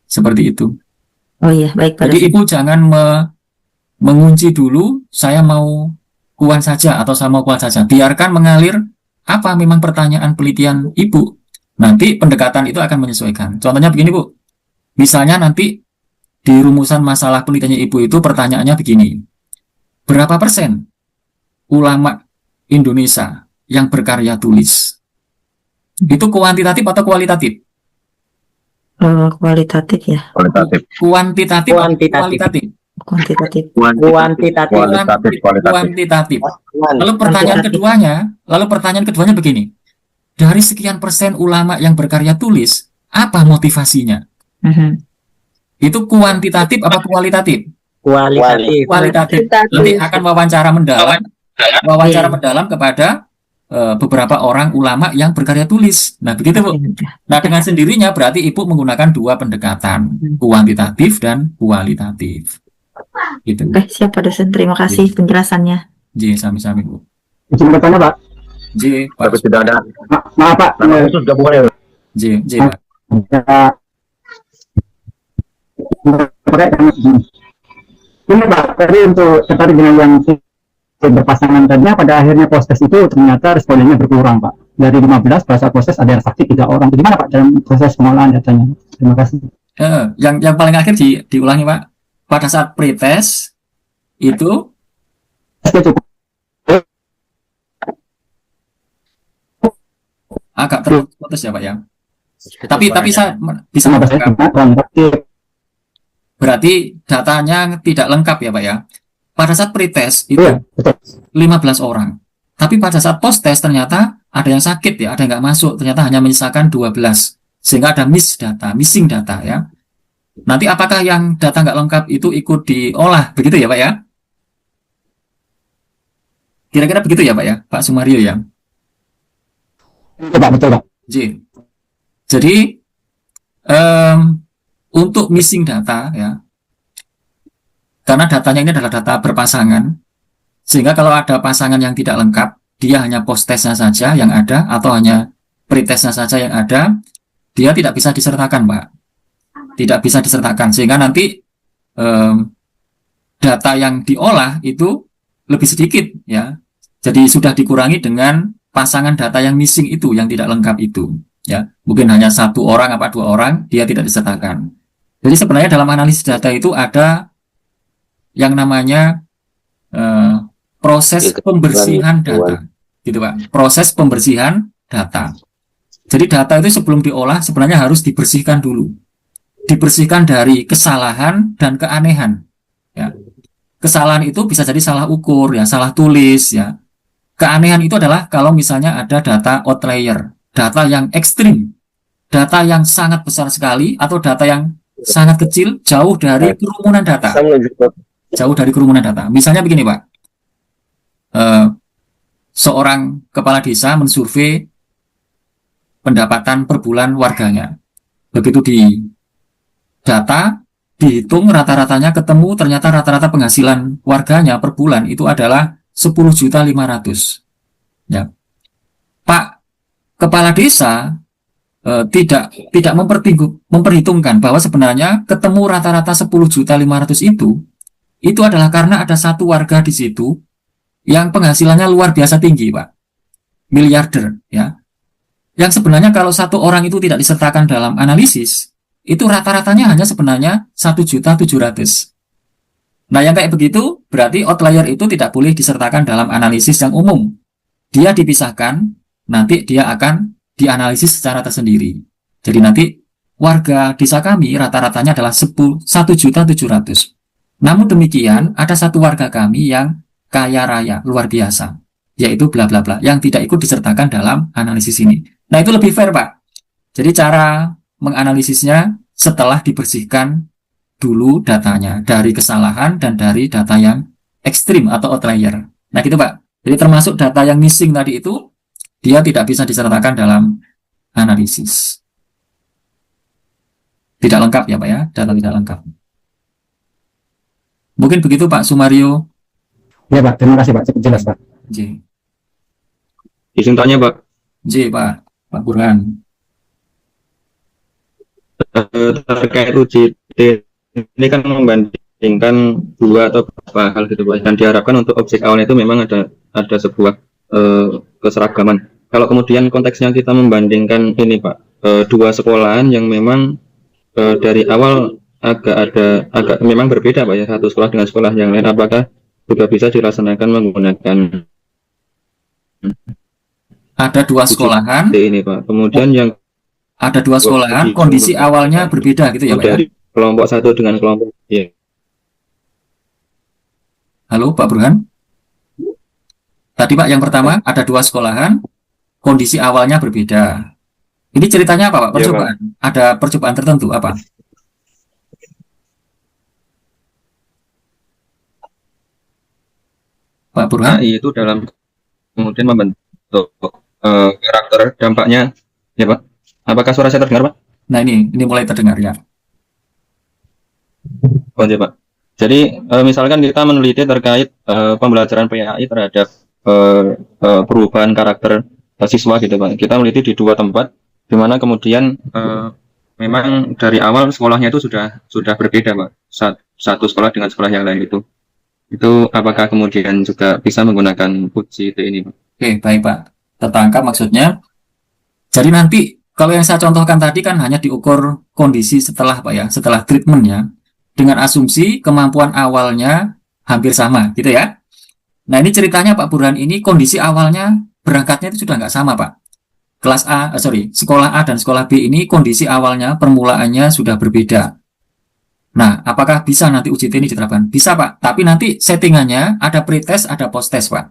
[SPEAKER 1] Seperti itu.
[SPEAKER 6] Oh iya, baik Pak.
[SPEAKER 1] Jadi Ibu jangan mengunci dulu, saya mau kuan saja atau saya mau kuan saja. Biarkan mengalir apa memang pertanyaan penelitian Ibu. Nanti pendekatan itu akan menyesuaikan. Contohnya begini, Bu. Misalnya nanti di rumusan masalah penelitiannya Ibu itu pertanyaannya begini. Berapa persen ulama Indonesia yang berkarya tulis? Itu kuantitatif atau kualitatif?
[SPEAKER 6] Kualitatif ya.
[SPEAKER 1] Kuantitatif. Lalu pertanyaan keduanya begini. Dari sekian persen ulama yang berkarya tulis, apa motivasinya? Itu kuantitatif apa kualitatif? Kualitatif. Nanti akan wawancara mendalam kepada beberapa orang ulama yang berkarya tulis. Nah, begitu, Bu. Nah, dengan sendirinya berarti Ibu menggunakan dua pendekatan, kuantitatif dan kualitatif. Gitu.
[SPEAKER 6] Oke, siap Pak dosen. Terima kasih penjelasannya.
[SPEAKER 1] Sami-sami, Bu.
[SPEAKER 3] Izin bertanya, Pak.
[SPEAKER 1] Pak.
[SPEAKER 9] Tapi tidak ada.
[SPEAKER 3] Maaf, Pak.
[SPEAKER 9] Itu sudah boleh.
[SPEAKER 1] Pak.
[SPEAKER 3] Ini Pak, tadi untuk tertarik dengan yang berpasangan tadinya, pada akhirnya proses itu ternyata respondennya berkurang, Pak. Dari 15 pada saat proses ada yang sakit 3 orang. Bagaimana Pak dalam proses pengolahan datanya? Terima kasih.
[SPEAKER 1] Yang paling akhir diulangi, Pak. Pada saat pretest itu agak terputus ya, Pak ya. Tapi saya bisa berarti datanya tidak lengkap ya, Pak ya. Pada saat pretest itu 15 orang. Tapi pada saat post-test ternyata ada yang sakit ya, ada yang nggak masuk. Ternyata hanya menyisakan 12. Sehingga ada missing data ya. Nanti apakah yang data nggak lengkap itu ikut diolah? Begitu ya, Pak ya? Kira-kira begitu ya, Pak ya? Pak Sumario ya?
[SPEAKER 3] Betul, Pak.
[SPEAKER 1] Jadi, untuk missing data ya, karena datanya ini adalah data berpasangan, sehingga kalau ada pasangan yang tidak lengkap, dia hanya post-testnya saja yang ada, atau hanya pre-testnya saja yang ada, dia tidak bisa disertakan, Pak. Tidak bisa disertakan, sehingga nanti data yang diolah itu lebih sedikit, ya. Jadi sudah dikurangi dengan pasangan data yang missing itu, yang tidak lengkap itu. ya. Mungkin hanya 1 orang apa 2 orang, dia tidak disertakan. Jadi sebenarnya dalam analisis data itu ada yang namanya proses pembersihan data, gitu Pak. Proses pembersihan data. Jadi data itu sebelum diolah sebenarnya harus dibersihkan dulu. Dibersihkan dari kesalahan dan keanehan. Ya. Kesalahan itu bisa jadi salah ukur, ya, salah tulis, ya. Keanehan itu adalah kalau misalnya ada data outlier, data yang ekstrim, data yang sangat besar sekali, atau data yang sangat kecil, jauh dari kerumunan data. Jauh dari kerumunan data. Misalnya begini, Pak. Seorang kepala desa mensurvei pendapatan per bulan warganya. Begitu di data, dihitung rata-ratanya ketemu, ternyata rata-rata penghasilan warganya per bulan itu adalah 10.500.000. Ya. Pak kepala desa tidak memperhitungkan bahwa sebenarnya ketemu rata-rata 10.500.000 itu adalah karena ada satu warga di situ yang penghasilannya luar biasa tinggi, Pak. Miliarder, ya. Yang sebenarnya kalau satu orang itu tidak disertakan dalam analisis, itu rata-ratanya hanya sebenarnya 1.700.000. Nah, yang kayak begitu berarti outlier itu tidak boleh disertakan dalam analisis yang umum. Dia dipisahkan, nanti dia akan dianalisis secara tersendiri. Jadi nanti warga desa kami rata-ratanya adalah 1.700.000. Namun demikian, ada satu warga kami yang kaya raya, luar biasa, yaitu bla bla bla, yang tidak ikut disertakan dalam analisis ini. Nah, itu lebih fair, Pak. Jadi cara menganalisisnya setelah dibersihkan dulu datanya dari kesalahan dan dari data yang ekstrim atau outlier. Nah, gitu, Pak. Jadi termasuk data yang missing tadi itu, dia tidak bisa disertakan dalam analisis. Tidak lengkap ya, Pak, ya. Data tidak lengkap. Mungkin begitu, Pak Sumario.
[SPEAKER 3] Ya, Pak. Terima kasih, Pak. Cukup jelas, Pak.
[SPEAKER 1] J.
[SPEAKER 7] Izin tanya, Pak.
[SPEAKER 1] J, Pak. Pak Burhan.
[SPEAKER 7] Terkait UJT ini kan membandingkan 2 atau beberapa hal gitu, Pak. Dan diharapkan untuk objek awalnya itu memang ada sebuah keseragaman. Kalau kemudian konteksnya kita membandingkan ini, Pak, 2 sekolahan yang memang dari awal agak memang berbeda, Pak, ya, satu sekolah dengan sekolah yang lain, apakah juga bisa dilaksanakan menggunakan
[SPEAKER 1] ada 2 sekolahan
[SPEAKER 7] ini, Pak. Kemudian yang
[SPEAKER 1] ada 2 sekolahan, kondisi awalnya berbeda gitu ya, Pak, ya?
[SPEAKER 7] dari kelompok 1 dengan kelompok, ya.
[SPEAKER 1] Halo, Pak Burhan. Tadi, Pak, yang pertama ada 2 sekolahan, kondisi awalnya berbeda. Ini ceritanya apa, Pak? Percobaan?
[SPEAKER 7] Ya, Pak.
[SPEAKER 1] Ada percobaan tertentu apa? Pak Burhan?
[SPEAKER 7] Nah, itu dalam kemudian membentuk karakter dampaknya, ya, Pak. Apakah suara saya terdengar, Pak?
[SPEAKER 1] Nah, ini mulai terdengar ya.
[SPEAKER 7] Oh, ya, Pak. Jadi misalkan kita meneliti terkait pembelajaran PAI terhadap perubahan karakter siswa gitu, Pak. Kita meneliti di 2 tempat, di mana kemudian memang dari awal sekolahnya itu sudah berbeda, Pak. Satu sekolah dengan sekolah yang lain itu apakah kemudian juga bisa menggunakan uji ini, Pak?
[SPEAKER 1] Oke, baik, Pak. Tertangkap maksudnya. Jadi nanti kalau yang saya contohkan tadi kan hanya diukur kondisi setelah, Pak, ya, setelah treatment ya, dengan asumsi kemampuan awalnya hampir sama, gitu ya. Nah, ini ceritanya Pak Burhan ini kondisi awalnya berangkatnya itu sudah nggak sama, Pak. Sekolah A dan sekolah B ini kondisi awalnya permulaannya sudah berbeda. Nah, apakah bisa nanti UJT ini diterapkan? Bisa, Pak. Tapi nanti settingannya ada pretest, ada post-test, Pak.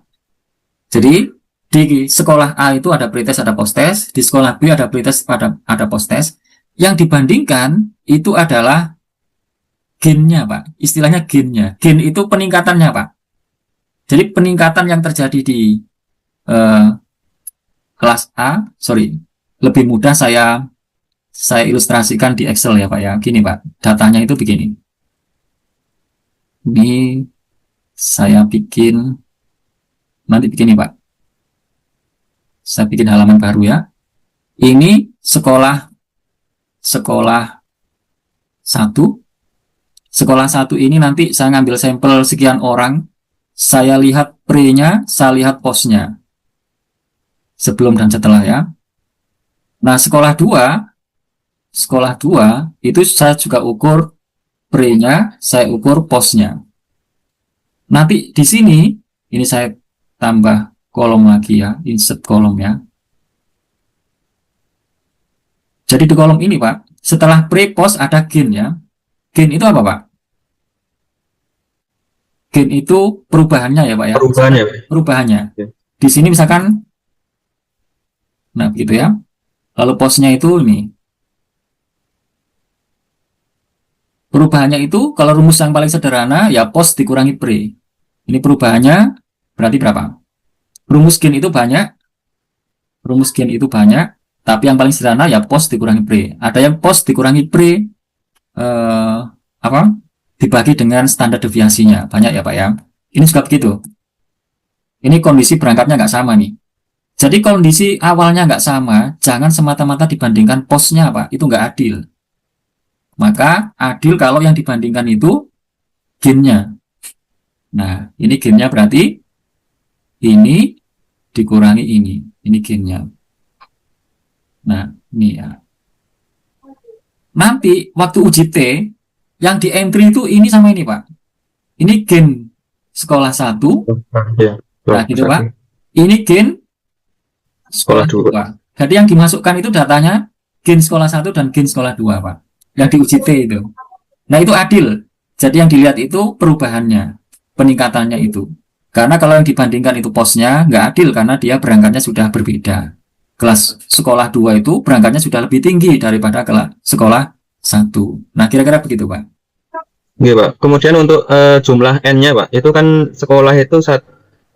[SPEAKER 1] Jadi di sekolah A itu ada pretest, ada post-test. Di sekolah B ada pretest, ada post-test. Yang dibandingkan itu adalah gennya, Pak. Istilahnya gennya. Gen itu peningkatannya, Pak. Jadi peningkatan yang terjadi di kelas A, lebih mudah saya ilustrasikan di Excel ya, Pak, ya. Gini, Pak, datanya itu begini. Ini saya bikin, nanti begini, Pak. Saya bikin halaman baru ya. Ini sekolah 1. Sekolah 1 ini nanti saya ngambil sampel sekian orang. Saya lihat pre-nya, saya lihat post-nya. Sebelum dan setelah ya. Nah, sekolah 2 itu saya juga ukur pre-nya, saya ukur post-nya. Nanti di sini, ini saya tambah kolom lagi ya, insert kolomnya. Jadi di kolom ini Pak, setelah pre-post ada gain ya. Gain itu apa Pak? Gain itu perubahannya ya Pak ya.
[SPEAKER 7] Perubahannya, Pak.
[SPEAKER 1] Perubahannya.
[SPEAKER 7] Oke.
[SPEAKER 1] Di sini misalkan, nah begitu ya. Lalu postnya itu ini. Perubahannya itu kalau rumus yang paling sederhana ya post dikurangi pre. Ini perubahannya berarti berapa? Rumus gain itu banyak. Rumus gain itu banyak. Tapi yang paling sederhana ya post dikurangi pre. Ada yang post dikurangi pre dibagi dengan standar deviasinya. Banyak ya Pak ya. Ini juga begitu. Ini kondisi berangkatnya nggak sama nih. Jadi kondisi awalnya nggak sama, jangan semata-mata dibandingkan postnya Pak. Itu nggak adil. Maka adil kalau yang dibandingkan itu gainnya. Nah, ini gainnya berarti ini dikurangi ini. Ini gainnya. Nah, ini ya. Nanti waktu uji T, yang di entry itu ini sama ini Pak. Ini gain sekolah 1.
[SPEAKER 7] Ya,
[SPEAKER 1] Nah, gitu Pak. Ini gain sekolah 2. Jadi yang dimasukkan itu datanya gain sekolah 1 dan gain sekolah 2 Pak. Yang di uji T itu. Nah, itu adil. Jadi yang dilihat itu perubahannya, peningkatannya itu. Karena kalau yang dibandingkan itu postnya nggak adil karena dia berangkatnya sudah berbeda. Kelas sekolah 2 itu berangkatnya sudah lebih tinggi daripada kelas sekolah 1. Nah, kira-kira begitu Pak.
[SPEAKER 7] Oke Pak. Kemudian untuk jumlah N-nya Pak, itu kan sekolah itu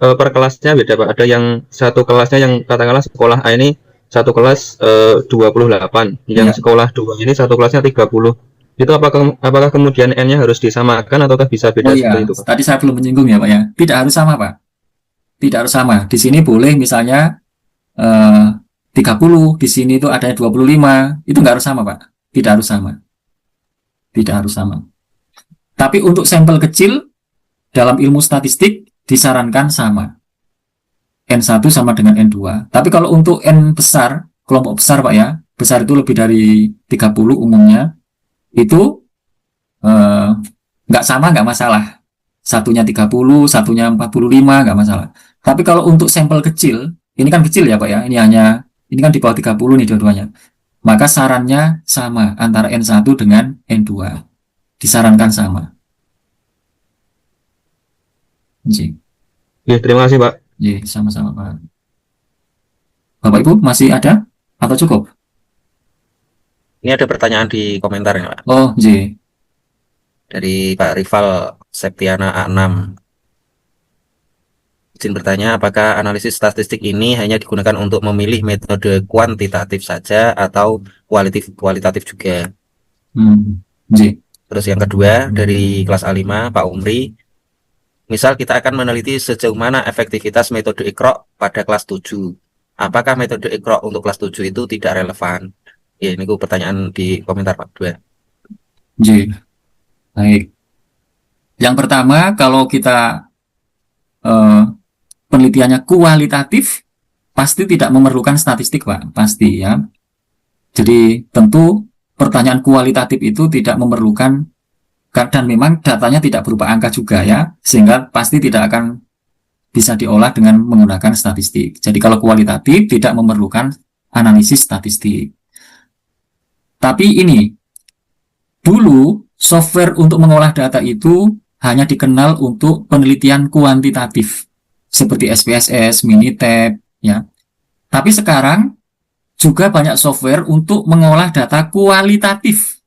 [SPEAKER 7] per kelasnya beda Pak. Ada yang satu kelasnya yang katakanlah sekolah A ini satu kelas 28, yang
[SPEAKER 1] Ya.
[SPEAKER 7] sekolah 2 ini satu kelasnya 30. Itu apakah kemudian N-nya harus disamakan ataukah bisa beda
[SPEAKER 1] Oh iya,
[SPEAKER 7] seperti itu Pak?
[SPEAKER 1] tadi saya belum menyinggung ya Pak ya. Tidak harus sama Pak. Tidak harus sama. Di sini boleh misalnya 30, di sini itu ada 25. Itu nggak harus sama Pak. Tidak harus sama. Tidak harus sama. Tapi untuk sampel kecil dalam ilmu statistik disarankan sama. N1 sama dengan N2. Tapi kalau untuk N besar, kelompok besar Pak ya, besar itu lebih dari 30 umumnya, itu nggak sama, nggak masalah. Satunya 30, satunya 45, nggak masalah. Tapi kalau untuk sampel kecil, ini kan kecil ya Pak ya, ini kan di bawah 30 nih dua-duanya. Maka sarannya sama antara N1 dengan N2. Disarankan sama. Ji.
[SPEAKER 7] Ya, terima kasih Pak.
[SPEAKER 1] Ji, sama-sama Pak. Bapak Ibu masih ada atau cukup?
[SPEAKER 4] Ini ada pertanyaan di komentarnya Pak.
[SPEAKER 1] Oh, Ji.
[SPEAKER 4] Dari Pak Rival Septiana A6. Izin bertanya, apakah analisis statistik ini hanya digunakan untuk memilih metode kuantitatif saja atau kualitatif juga?
[SPEAKER 1] Ji.
[SPEAKER 4] Terus yang kedua, dari kelas A5, Pak Umri. Misal kita akan meneliti sejauh mana efektivitas metode Iqra pada kelas 7. Apakah metode Iqra untuk kelas 7 itu tidak relevan? Ya, ini pertanyaan di komentar Pak 2.
[SPEAKER 1] Ji. Baik. Yang pertama, kalau kita penelitiannya kualitatif, pasti tidak memerlukan statistik, Pak. Pasti ya. Jadi tentu pertanyaan kualitatif itu tidak memerlukan, dan memang datanya tidak berupa angka juga ya, sehingga pasti tidak akan bisa diolah dengan menggunakan statistik. Jadi kalau kualitatif tidak memerlukan analisis statistik. Tapi ini, dulu software untuk mengolah data itu hanya dikenal untuk penelitian kuantitatif, seperti SPSS, Minitab, ya. Tapi sekarang juga banyak software untuk mengolah data kualitatif.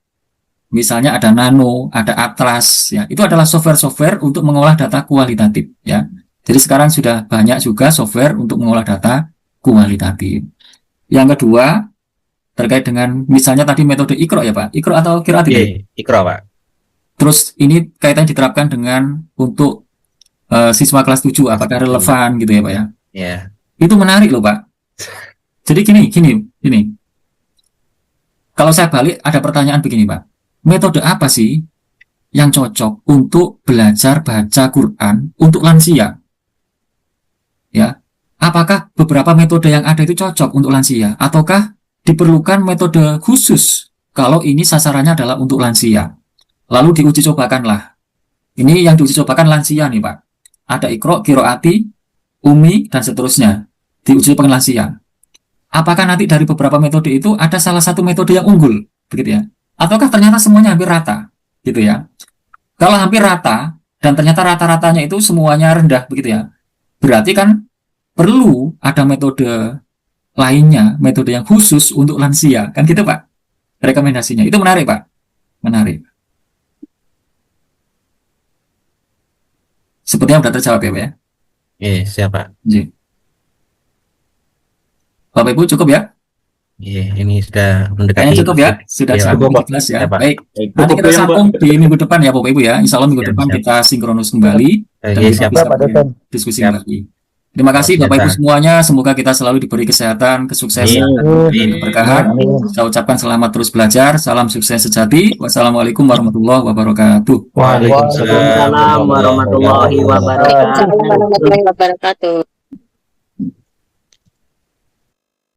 [SPEAKER 1] Misalnya ada Nano, ada Atlas, ya. Itu adalah software-software untuk mengolah data kualitatif, ya. Jadi sekarang sudah banyak juga software untuk mengolah data kualitatif. Yang kedua, terkait dengan misalnya tadi metode Iqra ya Pak, Iqra atau Qiraat ini?
[SPEAKER 4] Iqra Pak.
[SPEAKER 1] Terus ini kaitan diterapkan dengan untuk siswa kelas 7, apakah relevan gitu ya Pak ya?
[SPEAKER 4] Ya.
[SPEAKER 1] Itu menarik loh Pak. Jadi gini. Kalau saya balik ada pertanyaan begini Pak. Metode apa sih yang cocok untuk belajar baca Quran untuk lansia? Ya, apakah beberapa metode yang ada itu cocok untuk lansia? Ataukah diperlukan metode khusus kalau ini sasarannya adalah untuk lansia. Lalu diuji cobakanlah. Ini yang diuji cobakan lansia nih Pak. Ada Iqra, Qiraati, Umi, dan seterusnya. Diuji cobakan lansia. Apakah nanti dari beberapa metode itu ada salah satu metode yang unggul, begitu ya? Ataukah ternyata semuanya hampir rata, gitu ya? Kalau hampir rata, dan ternyata rata-ratanya itu semuanya rendah, begitu ya? Berarti kan perlu ada metode lainnya, metode yang khusus untuk lansia, kan gitu Pak? Rekomendasinya, itu menarik Pak, menarik. Sepertinya sudah terjawab ya Pak ya?
[SPEAKER 4] Iya, siapa?
[SPEAKER 1] Iya. Bapak Ibu cukup ya?
[SPEAKER 4] Iya, ini sudah mendekati.
[SPEAKER 1] Kayaknya cukup ya, sudah
[SPEAKER 4] Iya,
[SPEAKER 1] cukup
[SPEAKER 4] Pak.
[SPEAKER 1] jelas ya.
[SPEAKER 4] Ya, Pak.
[SPEAKER 1] Baik, nanti kita sambung di minggu depan ya Bapak Ibu ya. Insya Allah minggu
[SPEAKER 4] Siap,
[SPEAKER 1] depan
[SPEAKER 4] siap.
[SPEAKER 1] kita sinkronus kembali dan
[SPEAKER 4] Iya,
[SPEAKER 1] kita
[SPEAKER 4] siap,
[SPEAKER 1] bisa
[SPEAKER 4] Pak.
[SPEAKER 1] diskusi
[SPEAKER 4] Siap.
[SPEAKER 1] kembali. Terima kasih
[SPEAKER 4] Siap,
[SPEAKER 1] Bapak Ibu
[SPEAKER 4] Pak.
[SPEAKER 1] semuanya. Semoga kita selalu diberi kesehatan, kesuksesan, dan keberkahan. Saya ucapkan selamat terus belajar. Salam sukses sejati. Wassalamualaikum warahmatullahi wabarakatuh.
[SPEAKER 4] Waalaikumsalam
[SPEAKER 10] Waalaikumsalam warahmatullahi wabarakatuh.
[SPEAKER 2] Warahmatullahi wabarakatuh.